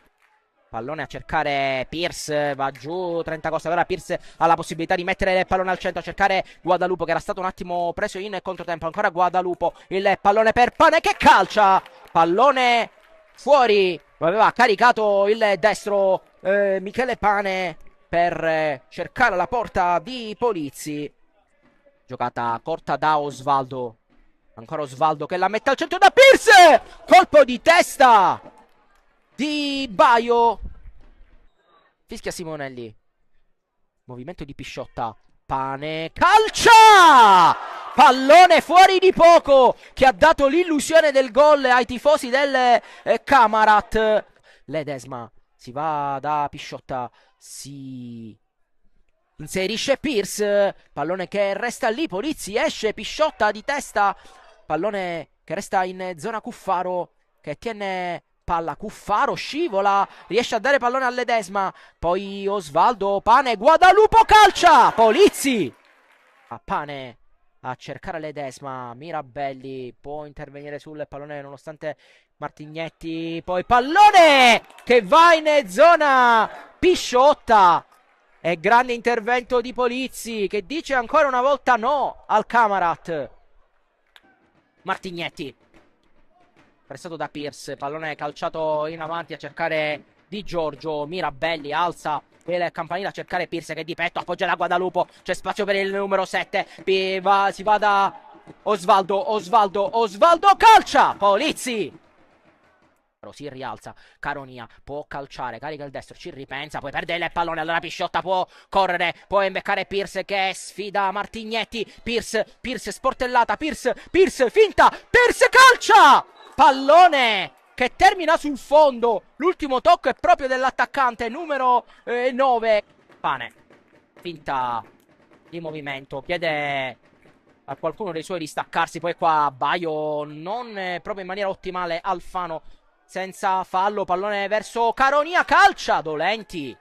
Pallone a cercare Pierce, va giù 30 coste, ora Pierce ha la possibilità di mettere il pallone al centro, a cercare Guadalupo che era stato un attimo preso in controtempo, ancora Guadalupo, il pallone per Pane che calcia, pallone fuori, aveva caricato il destro Michele Pane per cercare la porta di Polizzi, giocata corta da Osvaldo, ancora Osvaldo che la mette al centro da Pierce, colpo di testa di Baio, fischia Simonelli, movimento di Pisciotta, Pane calcia, pallone fuori di poco che ha dato l'illusione del gol ai tifosi del Camarat. Ledesma si va da Pisciotta, si inserisce Pierce, pallone che resta lì, Polizzi esce, Pisciotta di testa, pallone che resta in zona Cuffaro che tiene palla, Cuffaro scivola, riesce a dare pallone a Ledesma, poi Osvaldo, Pane, Guadalupo calcia, Polizzi a Pane a cercare Ledesma, Mirabelli può intervenire sul pallone nonostante Martignetti, poi pallone che va in zona Pisciotta e grande intervento di Polizzi che dice ancora una volta no al Camarat. Martignetti pressato da Pierce, pallone calciato in avanti a cercare Di Giorgio, Mirabelli alza il campanile a cercare Pierce che di petto appoggia la Guadalupo, c'è spazio per il numero 7, si va da Osvaldo calcia, Polizzi si rialza, Caronia può calciare, carica il destro, ci ripensa, poi perde il pallone, allora Pisciotta può correre, può imbeccare Pierce che sfida Martignetti, Pierce sportellata, Pierce finta, Pierce calcia, pallone che termina sul fondo, l'ultimo tocco è proprio dell'attaccante numero 9, Pane, finta di movimento, chiede a qualcuno dei suoi di staccarsi, poi qua Baio non proprio in maniera ottimale, Alfano senza fallo, pallone verso Caronia, calcia, Dolenti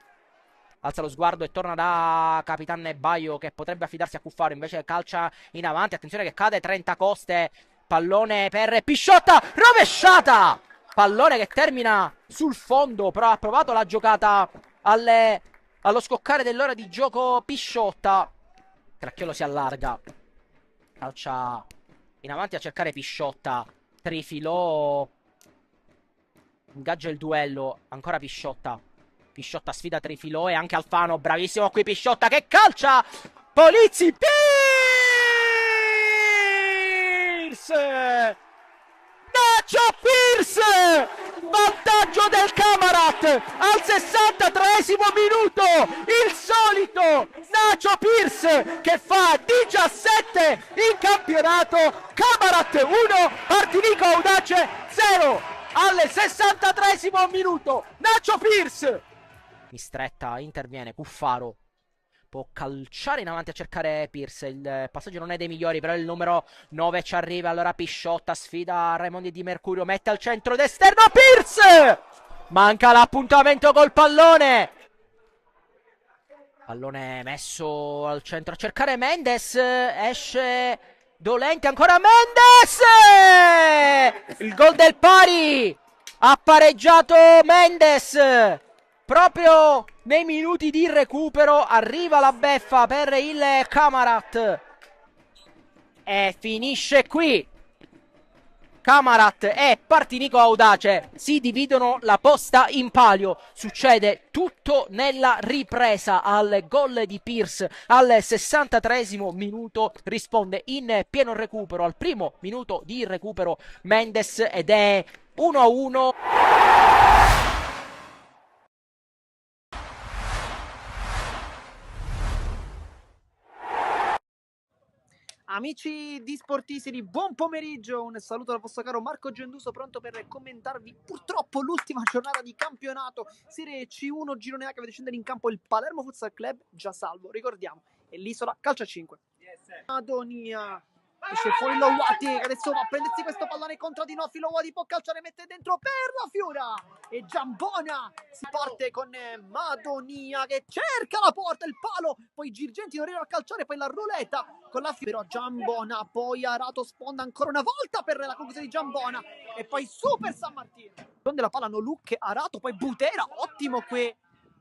alza lo sguardo e torna da Capitan Baio che potrebbe affidarsi a Cuffaro, invece calcia in avanti, attenzione che cade 30 coste, pallone per Pisciotta, rovesciata, pallone che termina sul fondo, però ha provato la giocata allo scoccare dell'ora di gioco Pisciotta, Cracchiolo si allarga, calcia in avanti a cercare Pisciotta, Trifilo ingaggia il duello, ancora Pisciotta sfida Trifilo e anche Alfano, bravissimo qui Pisciotta che calcia, Polizzi, Pierce, Nacho Pierce, vantaggio del Camarat al 63esimo minuto, il solito Nacho Pierce che fa 17 in campionato, Camarat 1, Partinico Audace 0 al 63esimo minuto, Nacho Pierce in stretta, interviene Cuffaro, può calciare in avanti a cercare Pierce, il passaggio non è dei migliori, però il numero 9 ci arriva, allora Pisciotta sfida Raimondi Di Mercurio, mette al centro d'esterno Pierce, manca l'appuntamento col pallone, pallone messo al centro a cercare Mendes, esce Dolente ancora Mendes! Il gol del pari! Ha pareggiato Mendes! Proprio nei minuti di recupero arriva la beffa per il Kamarat. E finisce qui. Kamarat e Partinico Audace si dividono la posta in palio. Succede tutto nella ripresa. Al gol di Pierce al 63esimo minuto risponde in pieno recupero al primo minuto di recupero Mendes ed è 1-1. Amici di Sportisidi, buon pomeriggio, un saluto dal vostro caro Marco Genduso, pronto per commentarvi purtroppo l'ultima giornata di campionato Serie C1 Girone A che vede scendere in campo il Palermo Futsal Club, già salvo, ricordiamo, e l'Isola calcio a 5. Madonia, esce fuori Lowati, che adesso va a prendersi questo pallone contro Di Noffi, Lowati può calciare, mette dentro per la Fiura, e Giambona si parte con Madonia che cerca la porta, il palo, poi Girgenti non riesce a calciare, poi la ruleta con la Fiura, Giambona, poi Arato sponda ancora una volta per la conclusione di Giambona, e poi Super San Martino, donde la palla hanno Luc, Arato, poi Butera, ottimo qui,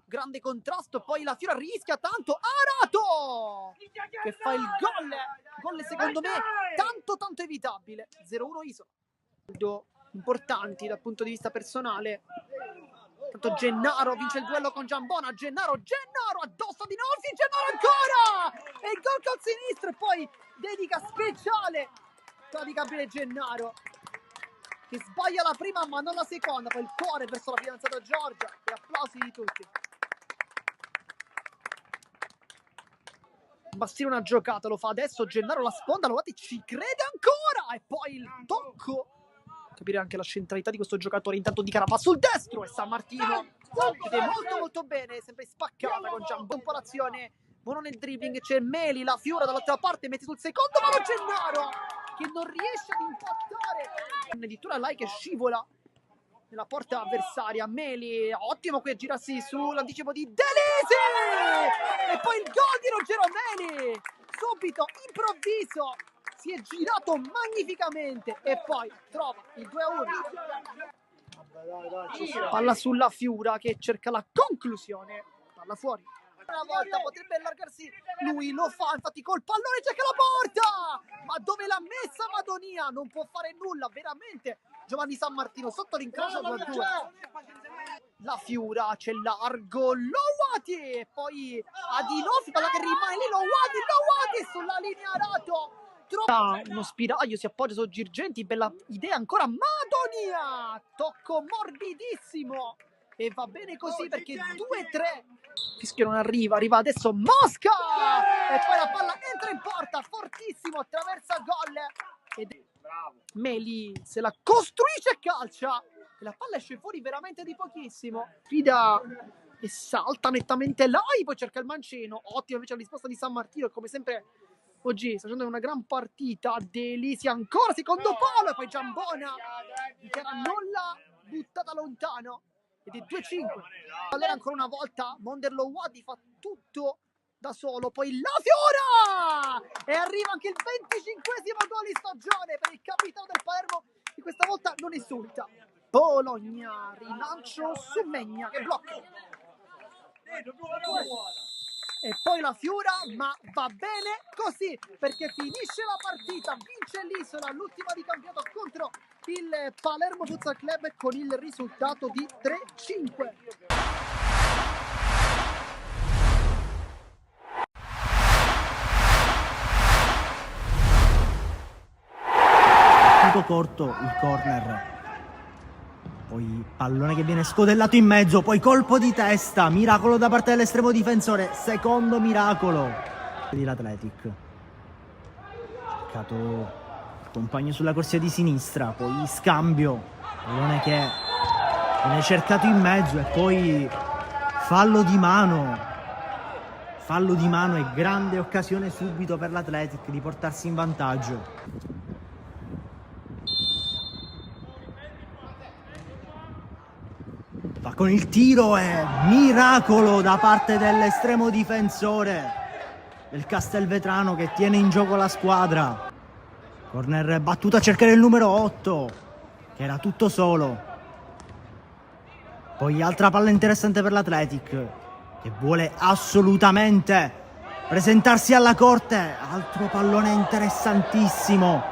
grande contrasto, poi la Fiora rischia tanto, Arato che fa il gol secondo me tanto evitabile, 0-1 Isola. Importanti dal punto di vista personale, tanto Gennaro vince il duello con Giambona, Gennaro addosso di Nolfi, Gennaro ancora, e il gol col sinistro, e poi dedica speciale praticabile Gennaro che sbaglia la prima ma non la seconda, poi il cuore verso la fidanzata Giorgia e applausi di tutti. Bastire una giocata, lo fa adesso Gennaro, la sponda, Lovati ci crede ancora, e poi il tocco, capire anche la centralità di questo giocatore, intanto Di Carava sul destro, e San Martino vede molto bene, sempre spaccata con Giambona, un po' l'azione, buono nel dribbling, c'è Meli, la Fiora dall'altra parte, mette sul secondo, ma Gennaro che non riesce ad impattare, addirittura Lai che scivola nella porta avversaria, Meli, ottimo qui a girarsi sull'anticipo di Delisi, e poi il gol di Ruggero Meli, subito, improvviso, si è girato magnificamente, e poi trova il 2-1, palla sulla Fiura che cerca la conclusione, palla fuori. Una volta potrebbe allargarsi, lui lo fa, infatti col pallone cerca la porta, ma dove l'ha messa Madonia? Non può fare nulla, veramente. Giovanni San Martino sotto l'incrocio 2-2. La Fiura c'è largo, Lowati, e poi Adinofi, palla che rimane lì, Lowati sulla linea Arato. Uno spiraglio, si appoggia su Girgenti, bella idea ancora, Madonia, tocco morbidissimo, e va bene così perché 2-3. Fischio non arriva adesso Mosca, e poi la palla entra in porta, fortissimo, attraversa gol, ed Meli se la costruisce e calcia, e la palla esce fuori veramente di pochissimo, Fida e salta nettamente Lai, poi cerca il mancino, ottima invece la risposta di San Martino, come sempre oggi sta facendo una gran partita. Delisi ancora, secondo palo, e poi Giambona che non l'ha buttata lontano, ed è 2-5. Allora ancora una volta Monderlo Wadi fa tutto da solo, poi la Fiora, e arriva anche il 25esimo gol di stagione per il capitano del Palermo, che questa volta non esulta. Bologna, rilancio su Megna che blocca, e poi la Fiora, ma va bene così perché finisce la partita, vince l'Isola, l'ultima di campionato contro il Palermo Futsal Club con il risultato di 3-5. Tutto corto il corner, poi pallone che viene scodellato in mezzo, poi colpo di testa, miracolo da parte dell'estremo difensore, secondo miracolo dell'Athletic, cercato il compagno sulla corsia di sinistra, poi scambio, pallone che viene cercato in mezzo, e poi fallo di mano e grande occasione subito per l'Athletic di portarsi in vantaggio. Va con il tiro, e miracolo da parte dell'estremo difensore del Castelvetrano che tiene in gioco la squadra. Corner battuta a cercare il numero 8, che era tutto solo. Poi altra palla interessante per l'Athletic, che vuole assolutamente presentarsi alla corte. Altro pallone interessantissimo.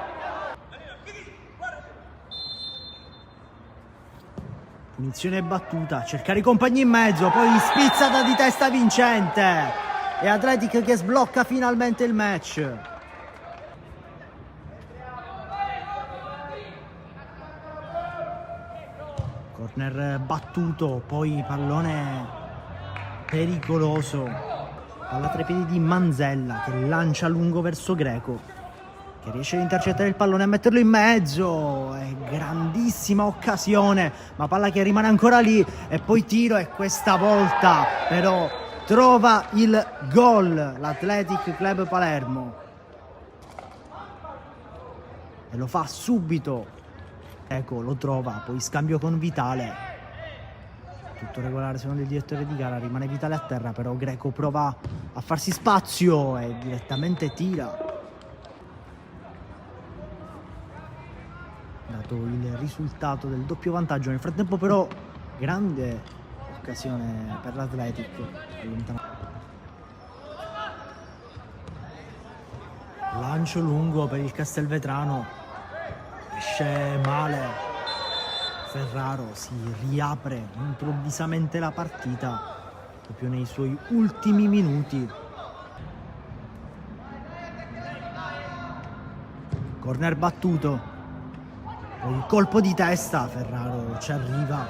Punizione battuta, cercare i compagni in mezzo, poi spizzata di testa vincente. E Athletic che sblocca finalmente il match. Corner battuto, poi pallone pericoloso. Palla tra i piedi di Manzella che lancia lungo verso Greco, che riesce ad intercettare il pallone e a metterlo in mezzo. È grandissima occasione, ma palla che rimane ancora lì. E poi tiro, e questa volta però trova il gol l'Athletic Club Palermo. E lo fa subito. Ecco, lo trova, poi scambio con Vitale. Tutto regolare secondo il direttore di gara, rimane Vitale a terra, però Greco prova a farsi spazio e direttamente tira. Dato il risultato del doppio vantaggio, nel frattempo però grande occasione per l'Athletic. Lancio lungo per il Castelvetrano. Esce male. Ferraro si riapre improvvisamente la partita proprio nei suoi ultimi minuti. Corner battuto, poi colpo di testa, Ferraro ci arriva.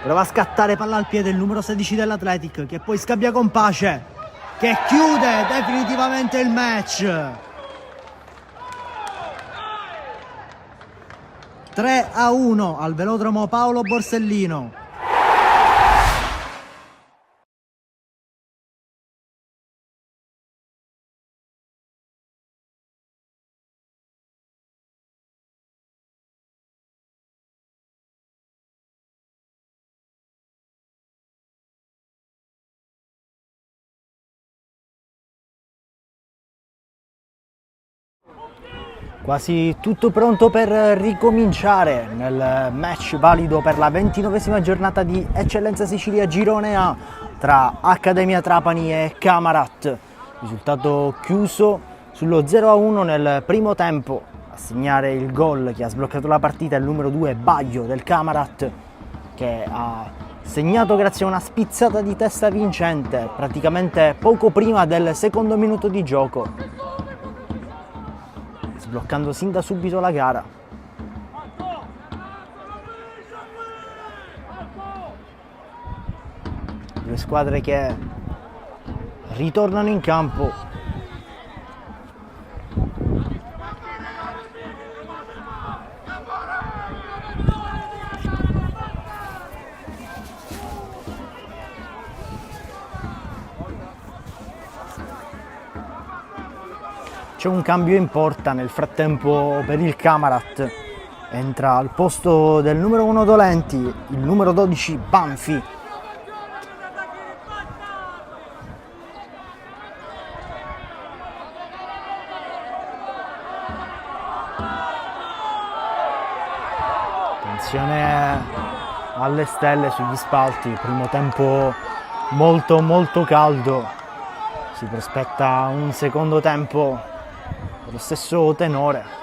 Prova a scattare, palla al piede il numero 16 dell'Athletic, che poi scambia con Pace, che chiude definitivamente il match. 3-1 al velodromo Paolo Borsellino. Quasi tutto pronto per ricominciare nel match valido per la 29esima giornata di Eccellenza Sicilia Girone A tra Accademia Trapani e Camarat. Risultato chiuso sullo 0-1 nel primo tempo. A segnare il gol che ha sbloccato la partita il numero 2 Baglio del Camarat, che ha segnato grazie a una spizzata di testa vincente praticamente poco prima del secondo minuto di gioco, sbloccando sin da subito la gara. Due squadre che ritornano in campo. C'è un cambio in porta nel frattempo per il Camarat. Entra al posto del numero 1 Dolenti il numero 12 Banfi. Attenzione alle stelle sugli spalti, primo tempo molto caldo. Si prospetta un secondo tempo lo stesso tenore.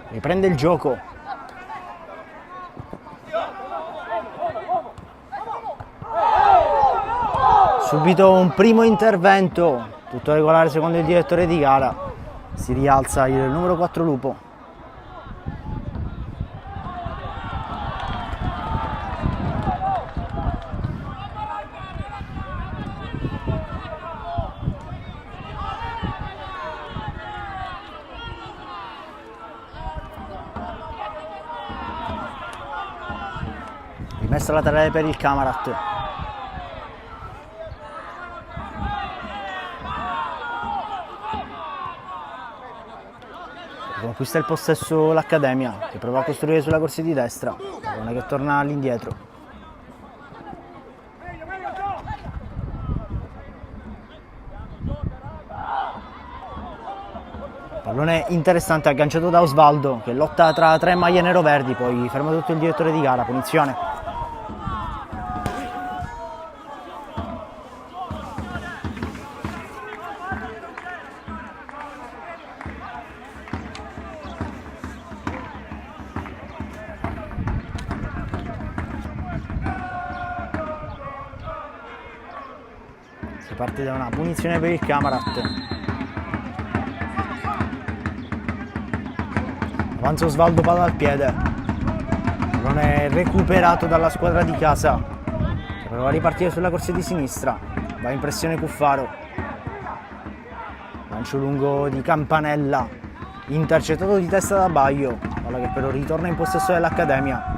Riprende il gioco. Subito un primo intervento Tutto regolare secondo il direttore di gara. Si rialza il numero 4 Lupo. Rimessa laterale per il Camarat. Conquista il possesso l'Accademia, che prova a costruire sulla corsia di destra, pallone che torna all'indietro. Pallone interessante agganciato da Osvaldo, che lotta tra tre maglie nero-verdi, poi ferma tutto il direttore di gara, punizione. Si parte da una punizione per il Camarat. Avanza Osvaldo, palla al piede. Non è recuperato dalla squadra di casa. Prova a ripartire sulla corsia di sinistra. Va in pressione Cuffaro. Lancio lungo di Campanella. Intercettato di testa da Baio. Palla che però ritorna in possesso dell'Accademia,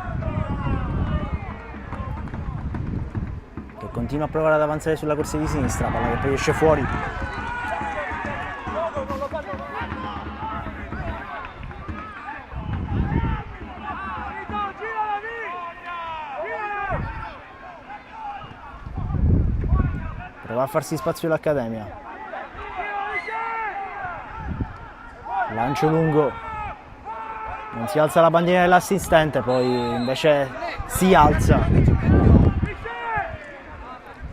che continua a provare ad avanzare sulla corsia di sinistra. Palla che poi esce fuori. Prova a farsi spazio l'Accademia. Lancio lungo. Non si alza la bandiera dell'assistente, poi invece si alza.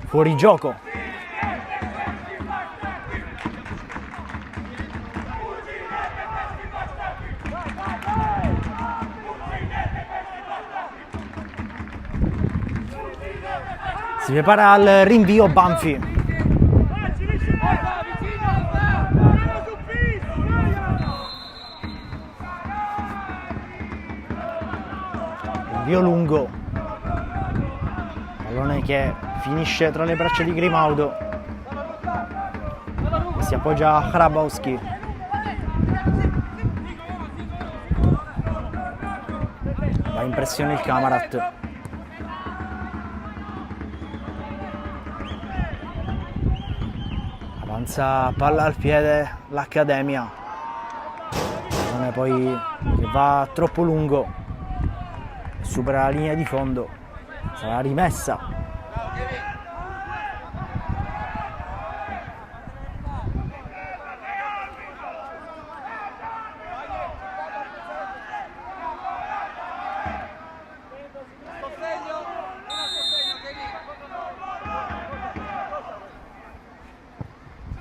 Fuori gioco. Si prepara al rinvio Banfi. Rinvio lungo. Pallone che finisce tra le braccia di Grimaudo. Si appoggia a Hrabowski. Va in pressione il Camarat. Avanza palla al piede l'Accademia. Pallone poi che va troppo lungo. Supera la linea di fondo. Sarà rimessa.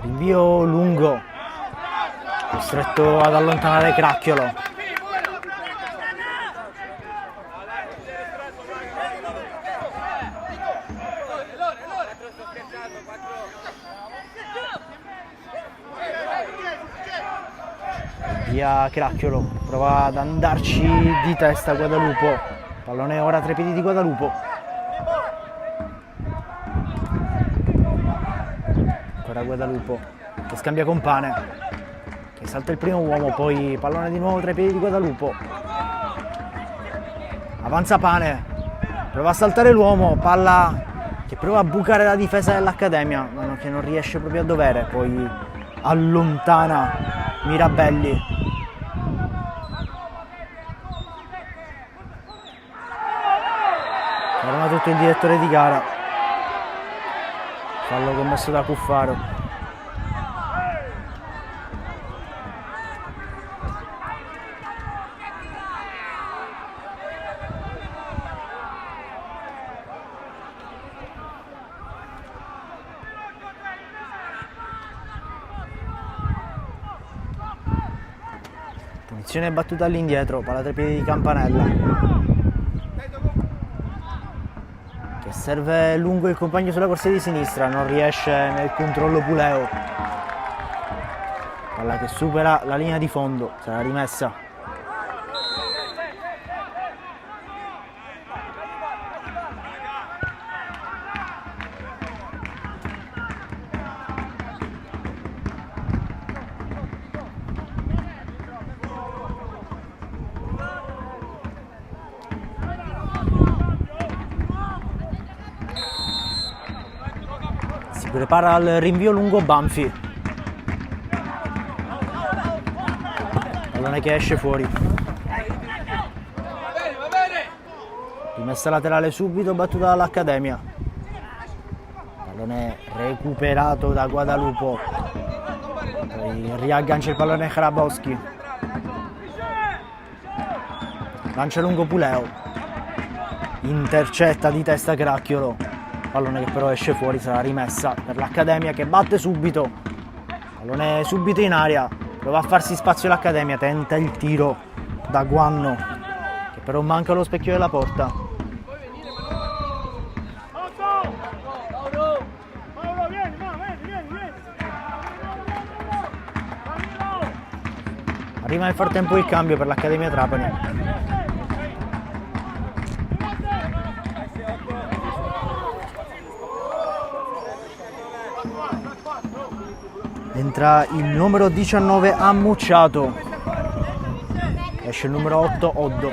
Rinvio lungo, costretto ad allontanare Cracchiolo. Via Cracchiolo, prova ad andarci di testa Guadalupo. Pallone ora tra i piedi di Guadalupo. Guadalupo che scambia con Pane, che salta il primo uomo, poi pallone di nuovo tra i piedi di Guadalupo. Avanza Pane, prova a saltare l'uomo, palla che prova a bucare la difesa dell'Accademia, ma che non riesce proprio a dovere, poi allontana Mirabelli. Ferma tutto il direttore di gara. Fallo commesso da Cuffaro. Punizione battuta all'indietro, palla tra i piedi di Campanella, che serve lungo il compagno sulla corsia di sinistra, non riesce nel controllo Puleo. Palla che supera la linea di fondo, sarà rimessa. Si prepara al rinvio lungo Banfi. Pallone che esce fuori. Rimessa laterale subito, battuta dall'Accademia. Pallone recuperato da Guadalupo. Poi riaggancia il pallone Hrabowski. Lancia lungo Puleo. Intercetta di testa Cracchiolo. Pallone che però esce fuori, sarà rimessa per l'Accademia che batte subito. Pallone subito in aria. Prova a farsi spazio l'Accademia, tenta il tiro da Guanno, che però manca lo specchio della porta. Arriva nel frattempo il cambio per l'Accademia Trapani. Entra il numero 19 Ammucciato. Esce il numero 8 Oddo.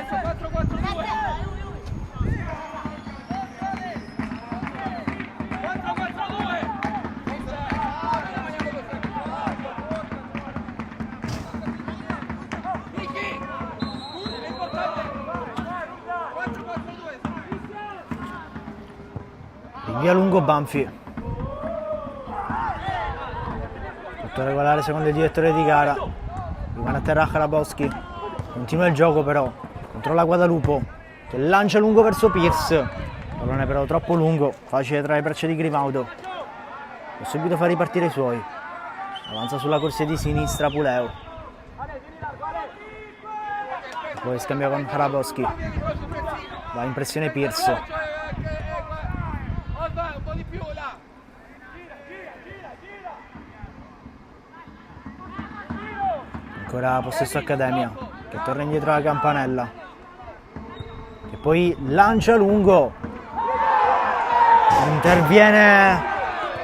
Rinvia lungo Banfi. Tutto regolare secondo il direttore di gara. Rimane a terra Hrabowski. Continua il gioco però. Controlla Guadalupo, che lancia lungo verso Pierce. Pallone però troppo lungo, facile tra le braccia di Grimaudo. E subito fa ripartire i suoi. Avanza sulla corsia di sinistra Puleo. Poi scambia con Hrabowski. Va in pressione Pierce. Ancora possesso Accademia, che torna indietro alla campanella, che poi lancia lungo, interviene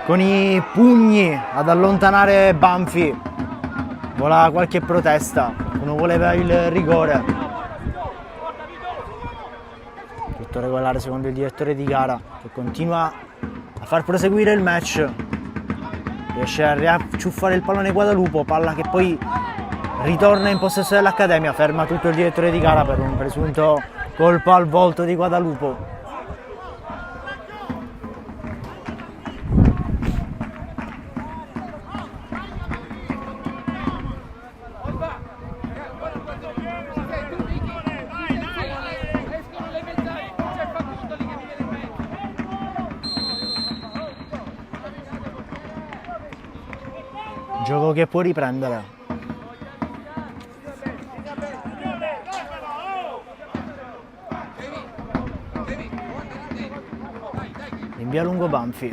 con i pugni ad allontanare Banfi. Vola qualche protesta, qualcuno voleva il rigore. Tutto regolare secondo il direttore di gara, che continua a far proseguire il match. Riesce a riacciuffare il pallone Guadalupo, palla che poi ritorna in possesso dell'Accademia. Ferma tutto il direttore di gara per un presunto colpo al volto di Guadalupo. Gioco che può riprendere. Invia lungo Banfi.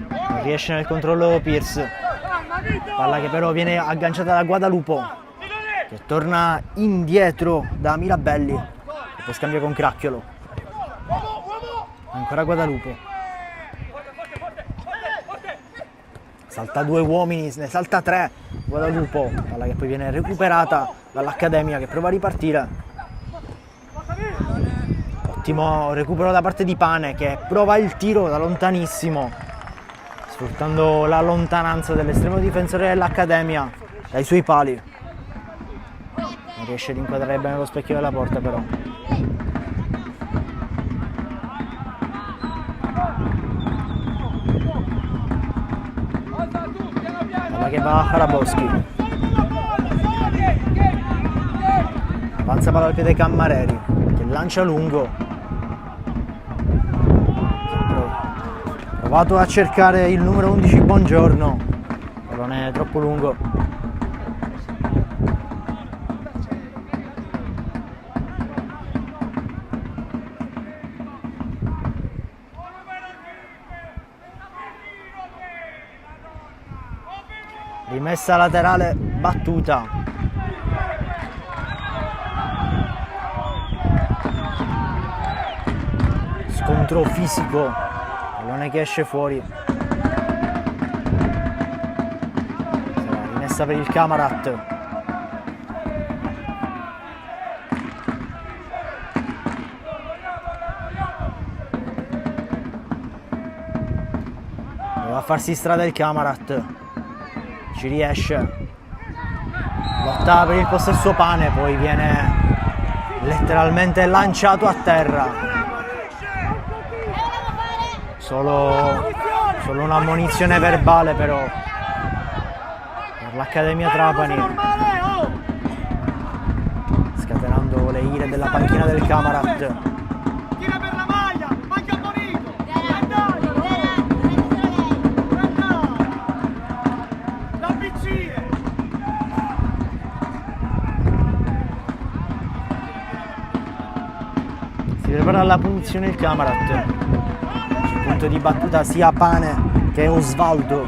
Non riesce nel controllo Pierce. Palla che però viene agganciata da Guadalupo, che torna indietro da Mirabelli, e poi scambia con Cracchiolo. Ancora Guadalupo. Salta due uomini, ne salta tre Guadalupo. Palla che poi viene recuperata dall'Accademia, che prova a ripartire. Ottimo recupero da parte di Pane, che prova il tiro da lontanissimo, sfruttando la lontananza dell'estremo difensore dell'Accademia dai suoi pali. Non riesce ad inquadrare bene lo specchio della porta però. Palla che va a Hrabowski. Avanza palla al piede Cammareri, che lancia lungo. Provato a cercare il numero 11 Buongiorno, però non è troppo lungo. Rimessa laterale battuta. Scontro fisico. Pallone che esce fuori. Rimessa per il Camarat. Doveva farsi strada il Camarat. Ci riesce. Lotta per il possesso pane, poi viene letteralmente lanciato a terra. Solo una ammonizione verbale però per l'Accademia Trapani, scatenando le ire della panchina del Camarat. Tira per la maglia, manca Bonito. La piccina. Si prepara alla punizione il Camarat. Sul punto di battuta sia Pane che Osvaldo.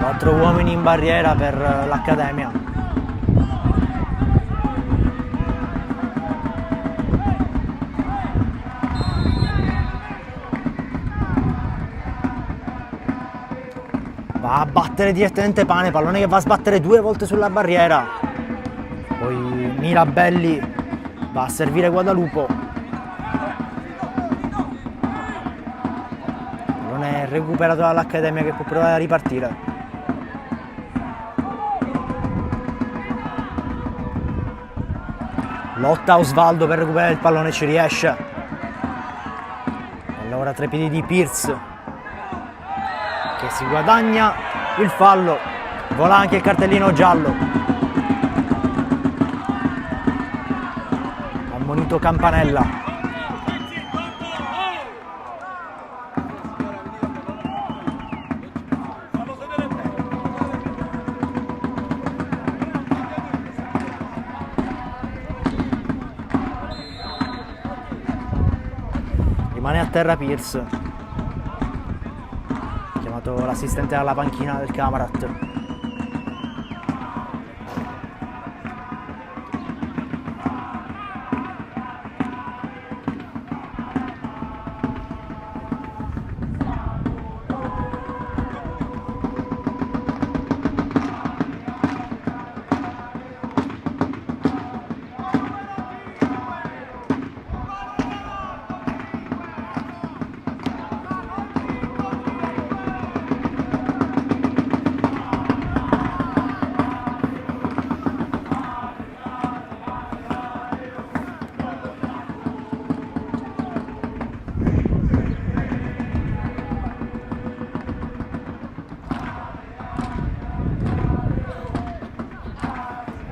4 uomini in barriera per l'Accademia. Va a battere direttamente Pane, pallone che va a sbattere 2 volte sulla barriera. Poi Mirabelli va a servire Guadalupo. Pallone recuperato dall'Accademia che può provare a ripartire. Lotta Osvaldo per recuperare il pallone, ci riesce. Allora tra i piedi di Pierce, che si guadagna il fallo. Vola anche il cartellino giallo. Ammonito Campanella. Rimane a terra Pierce. Chiamato l'assistente alla panchina del Camarat.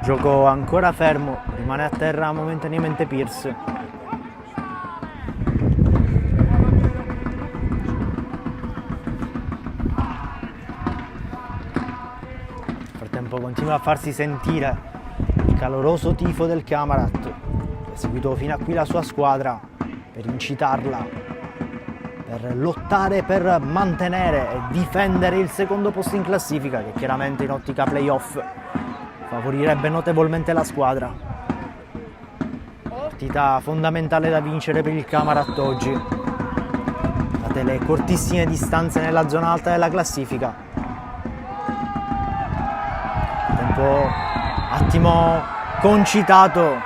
Gioco ancora fermo, rimane a terra momentaneamente Pierce. Nel frattempo continua a farsi sentire il caloroso tifo del Camarat, che ha seguito fino a qui la sua squadra per incitarla, per lottare per mantenere e difendere il secondo posto in classifica, che chiaramente in ottica playoff favorirebbe notevolmente la squadra. Partita fondamentale da vincere per il Camarat oggi, date le cortissime distanze nella zona alta della classifica. Tempo attimo concitato.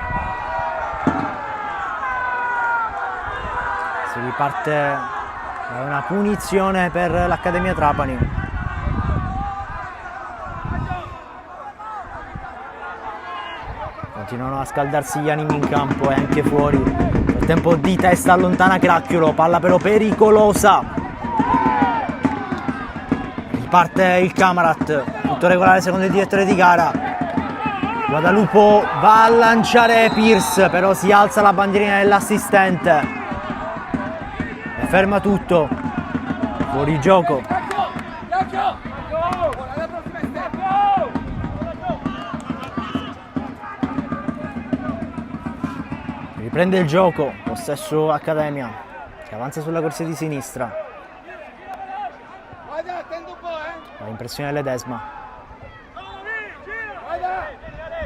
Si riparte da una punizione per l'Accademia Trapani. Continuano a scaldarsi gli animi in campo e anche fuori. Nel tempo di testa allontana Cracchiolo, palla però pericolosa. Riparte il Camarat, tutto regolare secondo il direttore di gara. Guadalupo va a lanciare Pierce, però si alza la bandierina dell'assistente e ferma tutto. Fuori gioco. Riprende il gioco, possesso Accademia, che avanza sulla corsia di sinistra. Impressione Ledesma.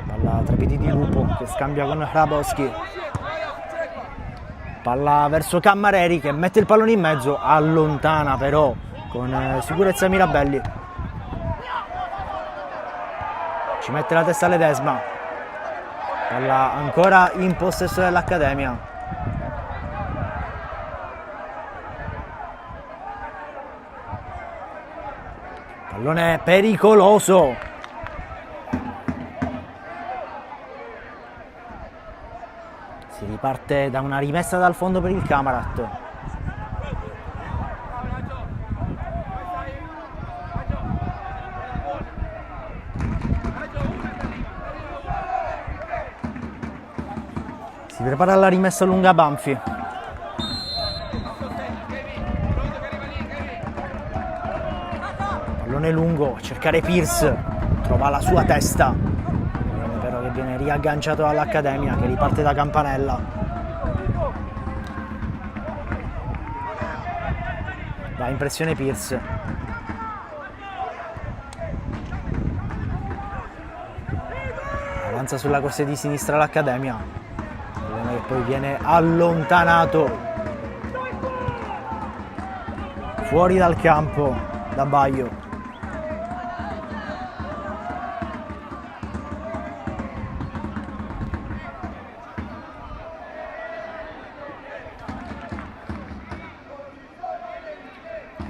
Palla tra i piedi di Lupo che scambia con Hrabowski. Palla verso Cammareri che mette il pallone in mezzo, allontana però con sicurezza Mirabelli. Ci mette la testa Ledesma. Palla ancora in possesso dell'Accademia. Pallone pericoloso. Si riparte da una rimessa dal fondo per il Camarat. Si prepara la rimessa lunga Banfi. Pallone lungo, a cercare Pierce, trova la sua testa, però che viene riagganciato dall'Accademia che riparte da Campanella. Va in pressione Pierce. Avanza sulla corsia di sinistra l'Accademia, pallone che poi viene allontanato fuori dal campo da Baio.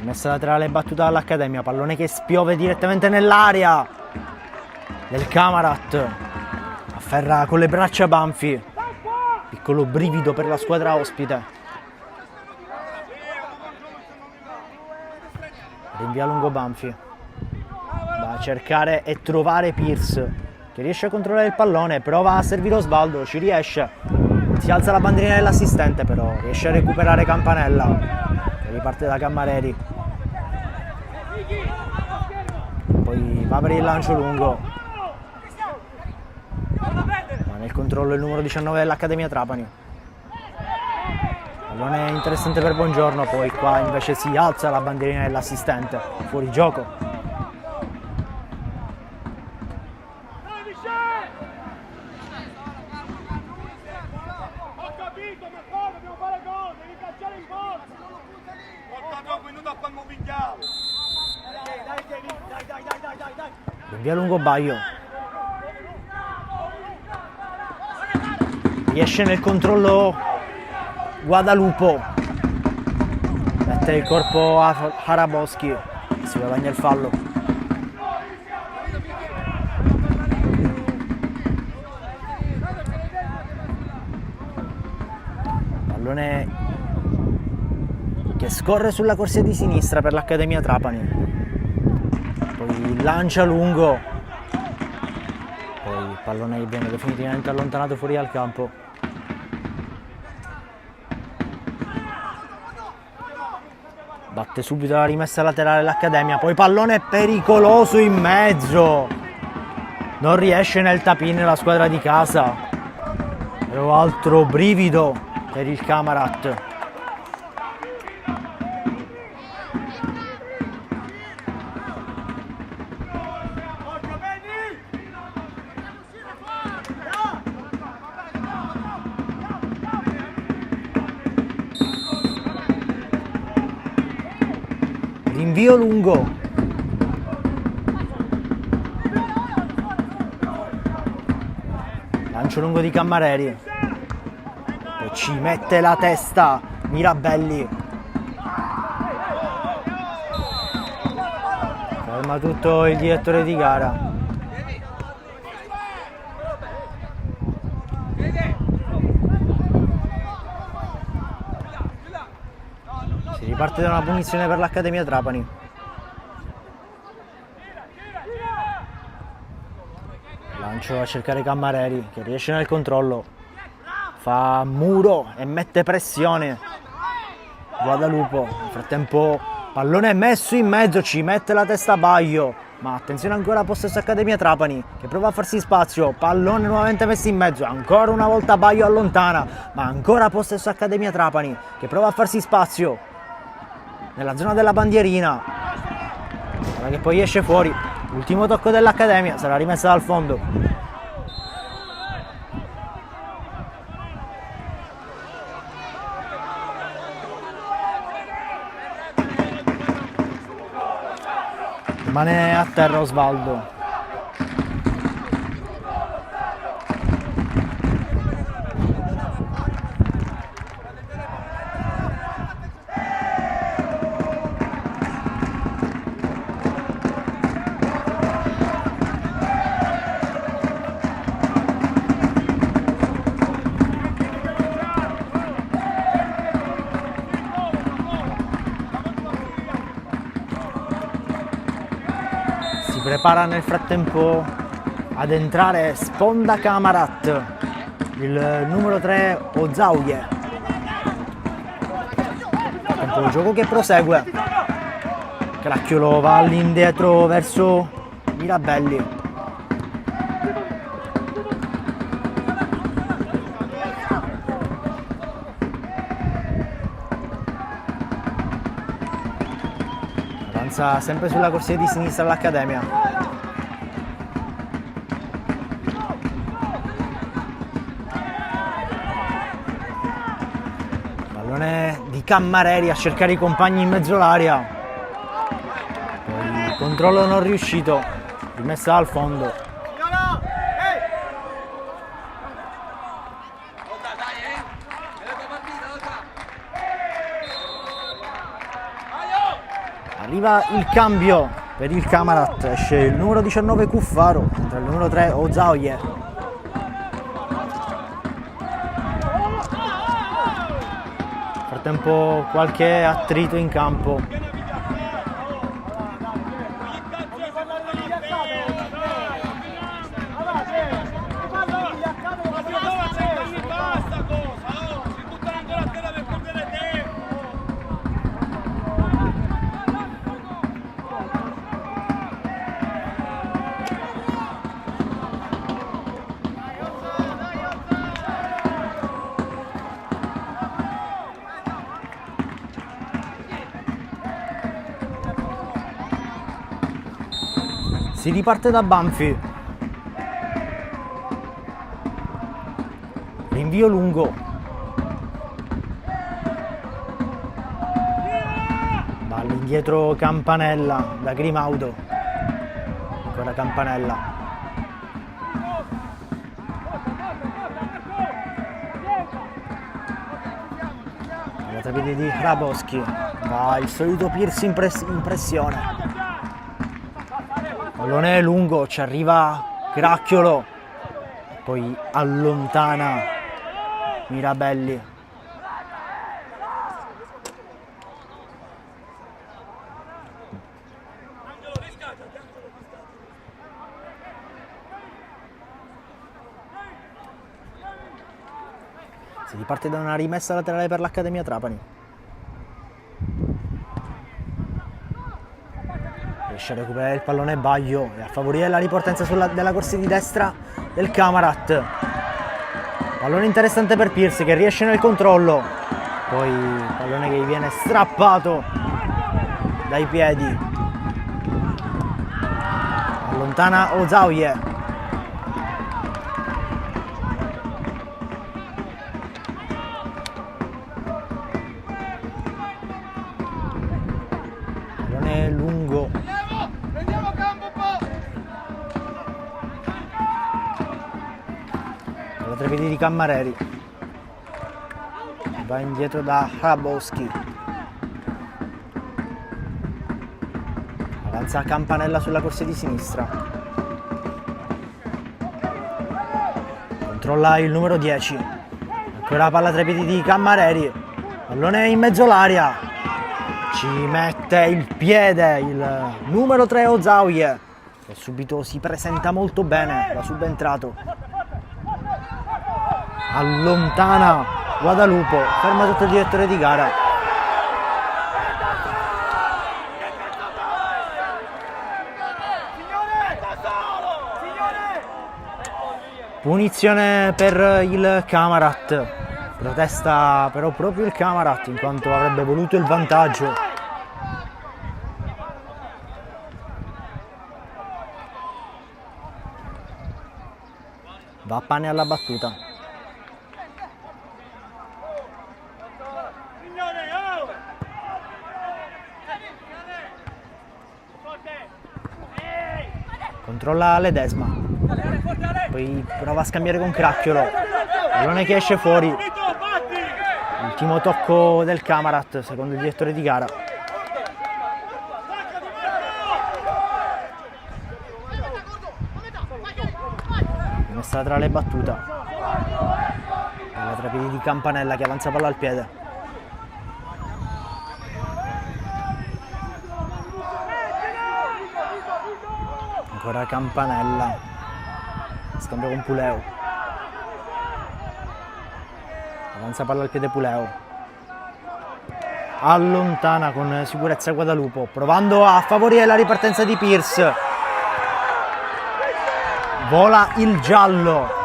Messa laterale battuta dall'Accademia, pallone che spiove direttamente nell'area del Camarat. Afferra con le braccia Banfi. Piccolo brivido per la squadra ospite. Rinvia lungo Banfi. Va a cercare e trovare Pierce che riesce a controllare il pallone, prova a servire Osvaldo, ci riesce. Si alza la bandierina dell'assistente però riesce a recuperare Campanella che riparte da Cammareri. Poi va per il lancio lungo, ma nel controllo il numero 19 dell'Accademia Trapani. Pallone interessante per Buongiorno, poi qua invece si alza la bandierina dell'assistente, fuori gioco. Ho capito, ma qua dobbiamo fare gol, devi calciare in porta. Porta dopo minuto a fango pigliare. Dai. Rinvia lungo Baio. Riesce nel controllo Guadalupo. Mette il corpo a Hrabowski. Si guadagna il fallo. Pallone che scorre sulla corsia di sinistra per l'Accademia Trapani. Poi lancia lungo, poi il pallone viene definitivamente allontanato fuori dal campo. Batte subito la rimessa laterale l'Accademia, poi pallone pericoloso in mezzo, non riesce nel tapin la squadra di casa, però altro brivido per il Camarat. Rinvio lungo. Lancio lungo di Cammareri. E ci mette la testa Mirabelli. Ferma tutto il direttore di gara. Parte da una punizione per l'Accademia Trapani. Lancio a cercare Cammareri che riesce nel controllo. Fa muro e mette pressione. Guadalupo. Nel frattempo pallone messo in mezzo, ci mette la testa Baio. Ma attenzione ancora possesso Accademia Trapani che prova a farsi spazio. Pallone nuovamente messo in mezzo. Ancora una volta Baio allontana. Ma ancora possesso Accademia Trapani che prova a farsi spazio nella zona della bandierina. Guarda che poi esce fuori. Ultimo tocco dell'Accademia, sarà rimessa dal fondo. Rimane a terra Osvaldo. Prepara nel frattempo ad entrare Sponda Kamarat, il numero 3 Ozauye. Il gioco che prosegue. Cracchiolo va all'indietro verso Mirabelli. Avanza sempre sulla corsia di sinistra l'Accademia. Pallone di Cammareri a cercare i compagni in mezzo all'area. Poi il controllo non riuscito, rimessa al fondo. Arriva il cambio per il Kamarat, esce il numero 19 Cuffaro, entra il numero 3 Ozauye. Nel frattempo qualche attrito in campo. Si riparte da Banfi. Rinvio lungo. Va all'indietro Campanella da Grimaudo. Ancora Campanella. Alla tapete di Hrabowski. Va il solito Pierce in pressione. Pallone lungo, ci arriva Cracchiolo, poi allontana Mirabelli. Si riparte da una rimessa laterale per l'Accademia Trapani. Riesce a recuperare il pallone Baglio e a favorire la ripartenza della corsia di destra del Kamarat. Pallone interessante per Pierce che riesce nel controllo. Poi pallone che gli viene strappato dai piedi. Allontana Ozauye. Pallone lungo. Tre piedi di Cammareri, va indietro da Hrabowski, avanza Campanella sulla corsia di sinistra, controlla il numero 10, ancora palla tra i piedi di Cammareri, pallone in mezzo all'aria, ci mette il piede il numero 3 Ozauye che subito si presenta molto bene, va subentrato. Allontana Guadalupo, ferma tutto il direttore di gara. Punizione per il Kamarat. Protesta però proprio il Kamarat in quanto avrebbe voluto il vantaggio. Va Pane alla battuta. Controlla Ledesma. Poi prova a scambiare con Cracchiolo. Pallone che esce fuori. Ultimo tocco del Camarat, secondo il direttore di gara. Messa tra le battute. Palla tra i piedi di Campanella che avanza palla al piede. Ancora Campanella. Scambio con Puleo. Avanza palla al piede Puleo. Allontana con sicurezza Guadalupo, provando a favorire la ripartenza di Pierce. Vola il giallo.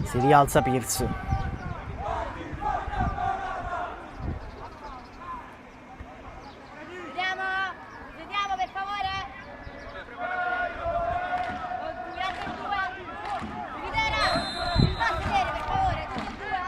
Si rialza Pierce. Vediamo per favore. Grazie a due. Rivera, fa sedere per favore, tutti e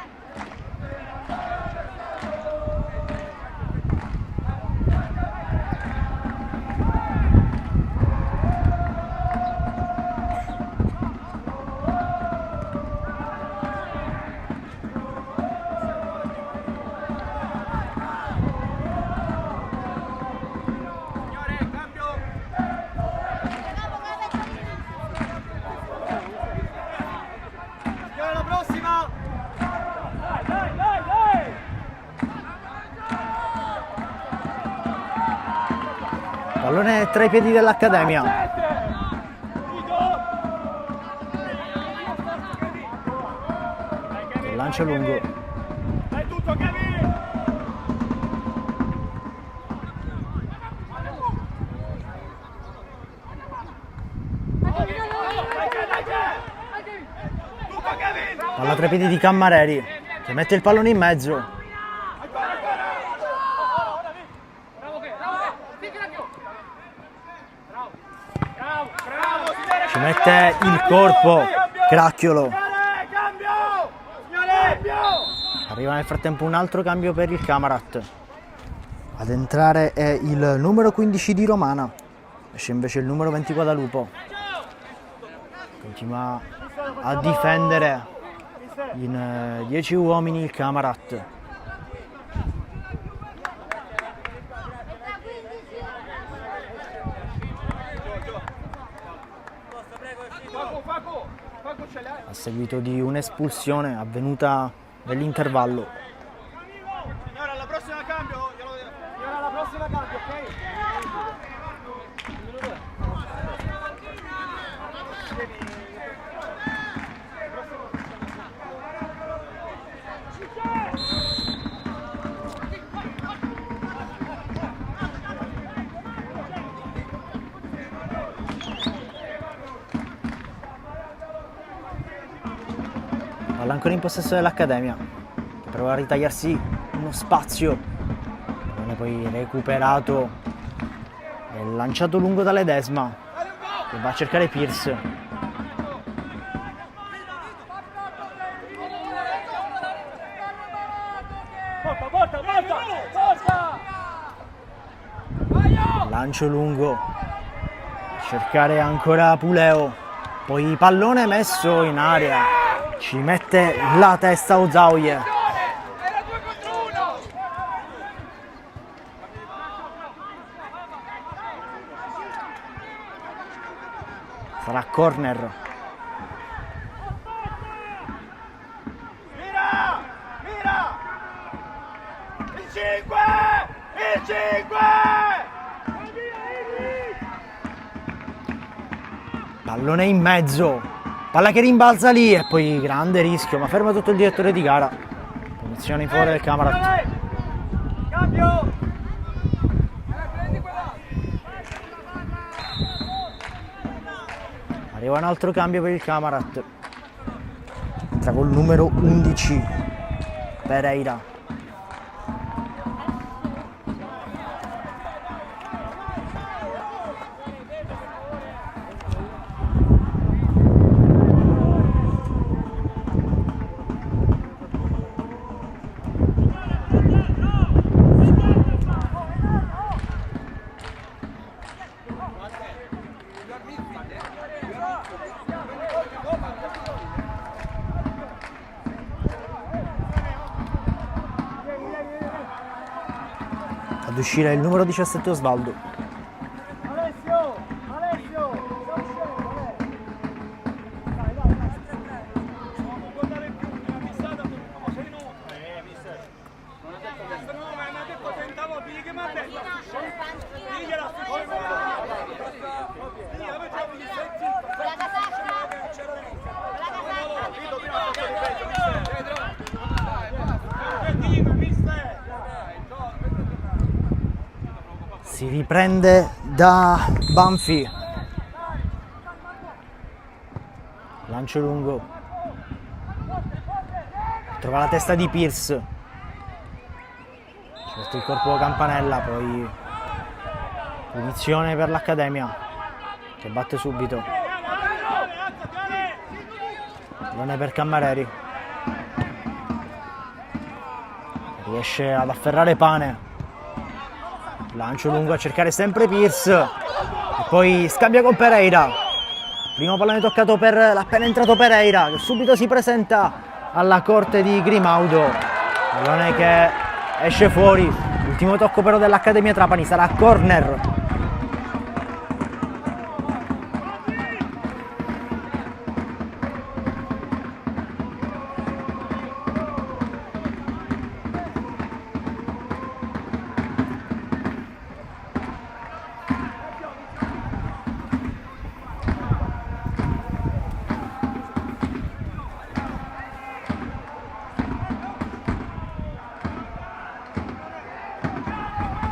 Pallone tra i piedi dell'Accademia. Il lancio lungo. È tutto Kevin! Palla tra i piedi di Cammareri, che mette il pallone in mezzo. Ci mette il corpo Cracchiolo. Arriva nel frattempo un altro cambio per il Camarat. Ad entrare è il numero 15 di Romana. Esce invece il numero 20 Guadalupo. Continua a difendere in 10 uomini il Camarat. A seguito di un'espulsione avvenuta nell'intervallo. Signora, alla prossima cambio, signora, alla prossima cambio, ok? Palla ancora in possesso dell'Accademia, che prova a ritagliarsi uno spazio, viene poi recuperato e lanciato lungo da Ledesma, che va a cercare Pierce. Porta! Lancio lungo, cercare ancora Puleo, poi pallone messo in aria. Ci mette la testa Ozaoye. Era 2 contro 1! Sarà corner. Mira! Il 5! Il 5! Pallone in mezzo. Palla che rimbalza lì e poi grande rischio, ma ferma tutto il direttore di gara. Punizione in favore del Camarat. Cambio! Arriva un altro cambio per il Camarat. Entra col numero 11 Pereira. Ad uscire il numero 17 Osvaldo. Alessio! Alessio! Non guardare più, una fissata dopo 6 minuti. Mister. Non ha detto questo, no, ma mi ha detto 30 volte, digli che mi ha detto. Digliela a Con la casacca. Si riprende da Banfi. Lancio lungo. Trova la testa di Pierce. Certo il corpo Campanella, poi punizione per l'Accademia che batte subito. Pallone per Cammareri. Riesce ad afferrare Pane. Lancio lungo a cercare sempre Pierce. E poi scambia con Pereira. Primo pallone toccato per l'appena entrato Pereira, che subito si presenta alla corte di Grimaudo. Pallone che esce fuori. Ultimo tocco però dell'Accademia Trapani, sarà corner.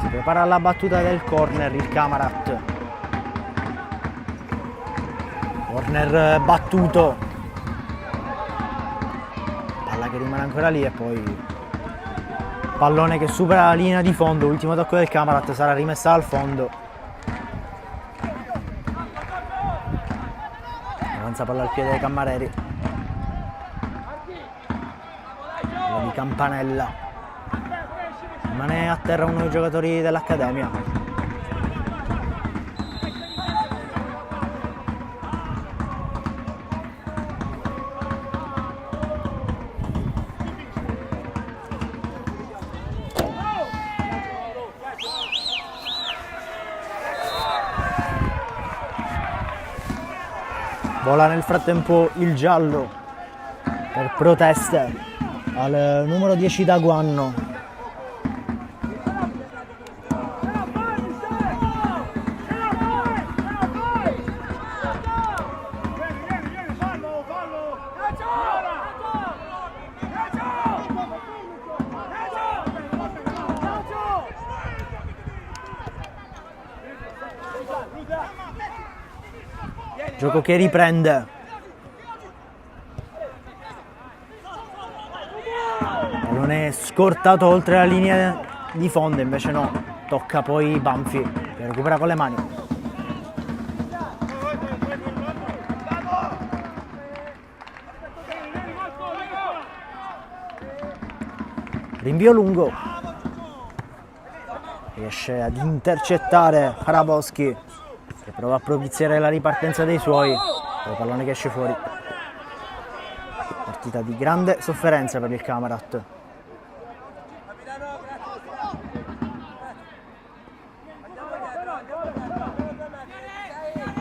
Prepara la battuta del corner il Camarat. Corner battuto. Palla che rimane ancora lì e poi pallone che supera la linea di fondo. Ultimo tocco del Camarat, sarà rimessa al fondo. Avanza palla al piede dei Cammareri. Palla di Campanella. Rimane a terra uno dei giocatori dell'Accademia. Vola nel frattempo il giallo per proteste al numero 10 Daguanno. Gioco che riprende. Pallone scortato oltre la linea di fondo, invece no. Tocca poi Banfi che recupera con le mani. Rinvio lungo. Riesce ad intercettare Harabowski, che prova a propiziare la ripartenza dei suoi. Poi pallone che esce fuori. Partita di grande sofferenza per il Camarat.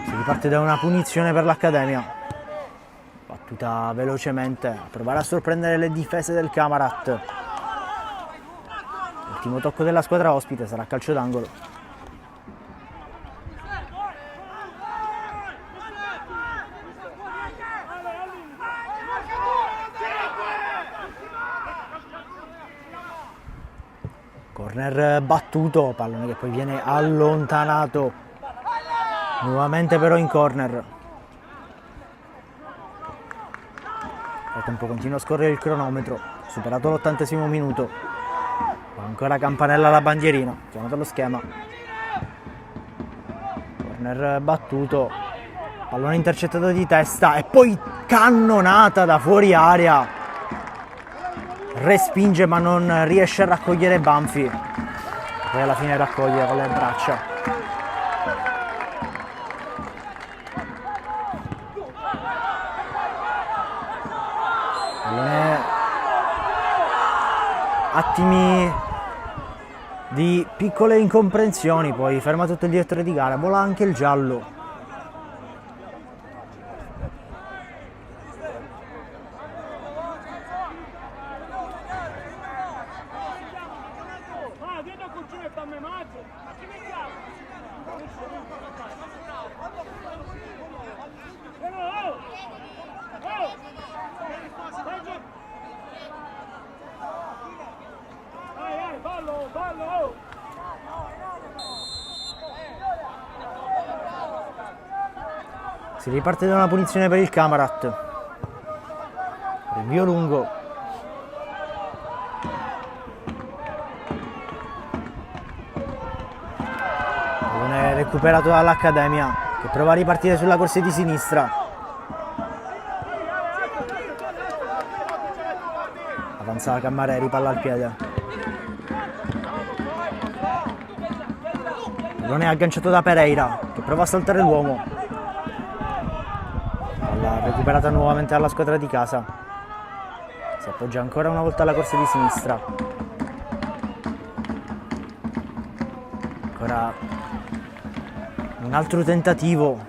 Si riparte da una punizione per l'Accademia. Battuta velocemente a provare a sorprendere le difese del Camarat. Ultimo tocco della squadra ospite, sarà calcio d'angolo. Corner battuto, pallone che poi viene allontanato. Nuovamente però in corner. Nel tempo continua a scorrere il cronometro, superato l'80° minuto. Ancora campanella alla bandierina, chiamato lo schema. Corner battuto, pallone intercettato di testa e poi cannonata da fuori area. Respinge ma non riesce a raccogliere Banfi. Poi alla fine raccoglie con le braccia. Pallone, attimi di piccole incomprensioni, poi ferma tutto il direttore di gara, vola anche il giallo. Si riparte da una punizione per il Camarat. Rinvio lungo. Pallone recuperato dall'Accademia, che prova a ripartire sulla corsia di sinistra. Avanza Cammareri, palla al piede. Pallone agganciato da Pereira, che prova a saltare l'uomo. Palla recuperata nuovamente dalla squadra di casa. Si appoggia ancora una volta alla corsia di sinistra. Ancora un altro tentativo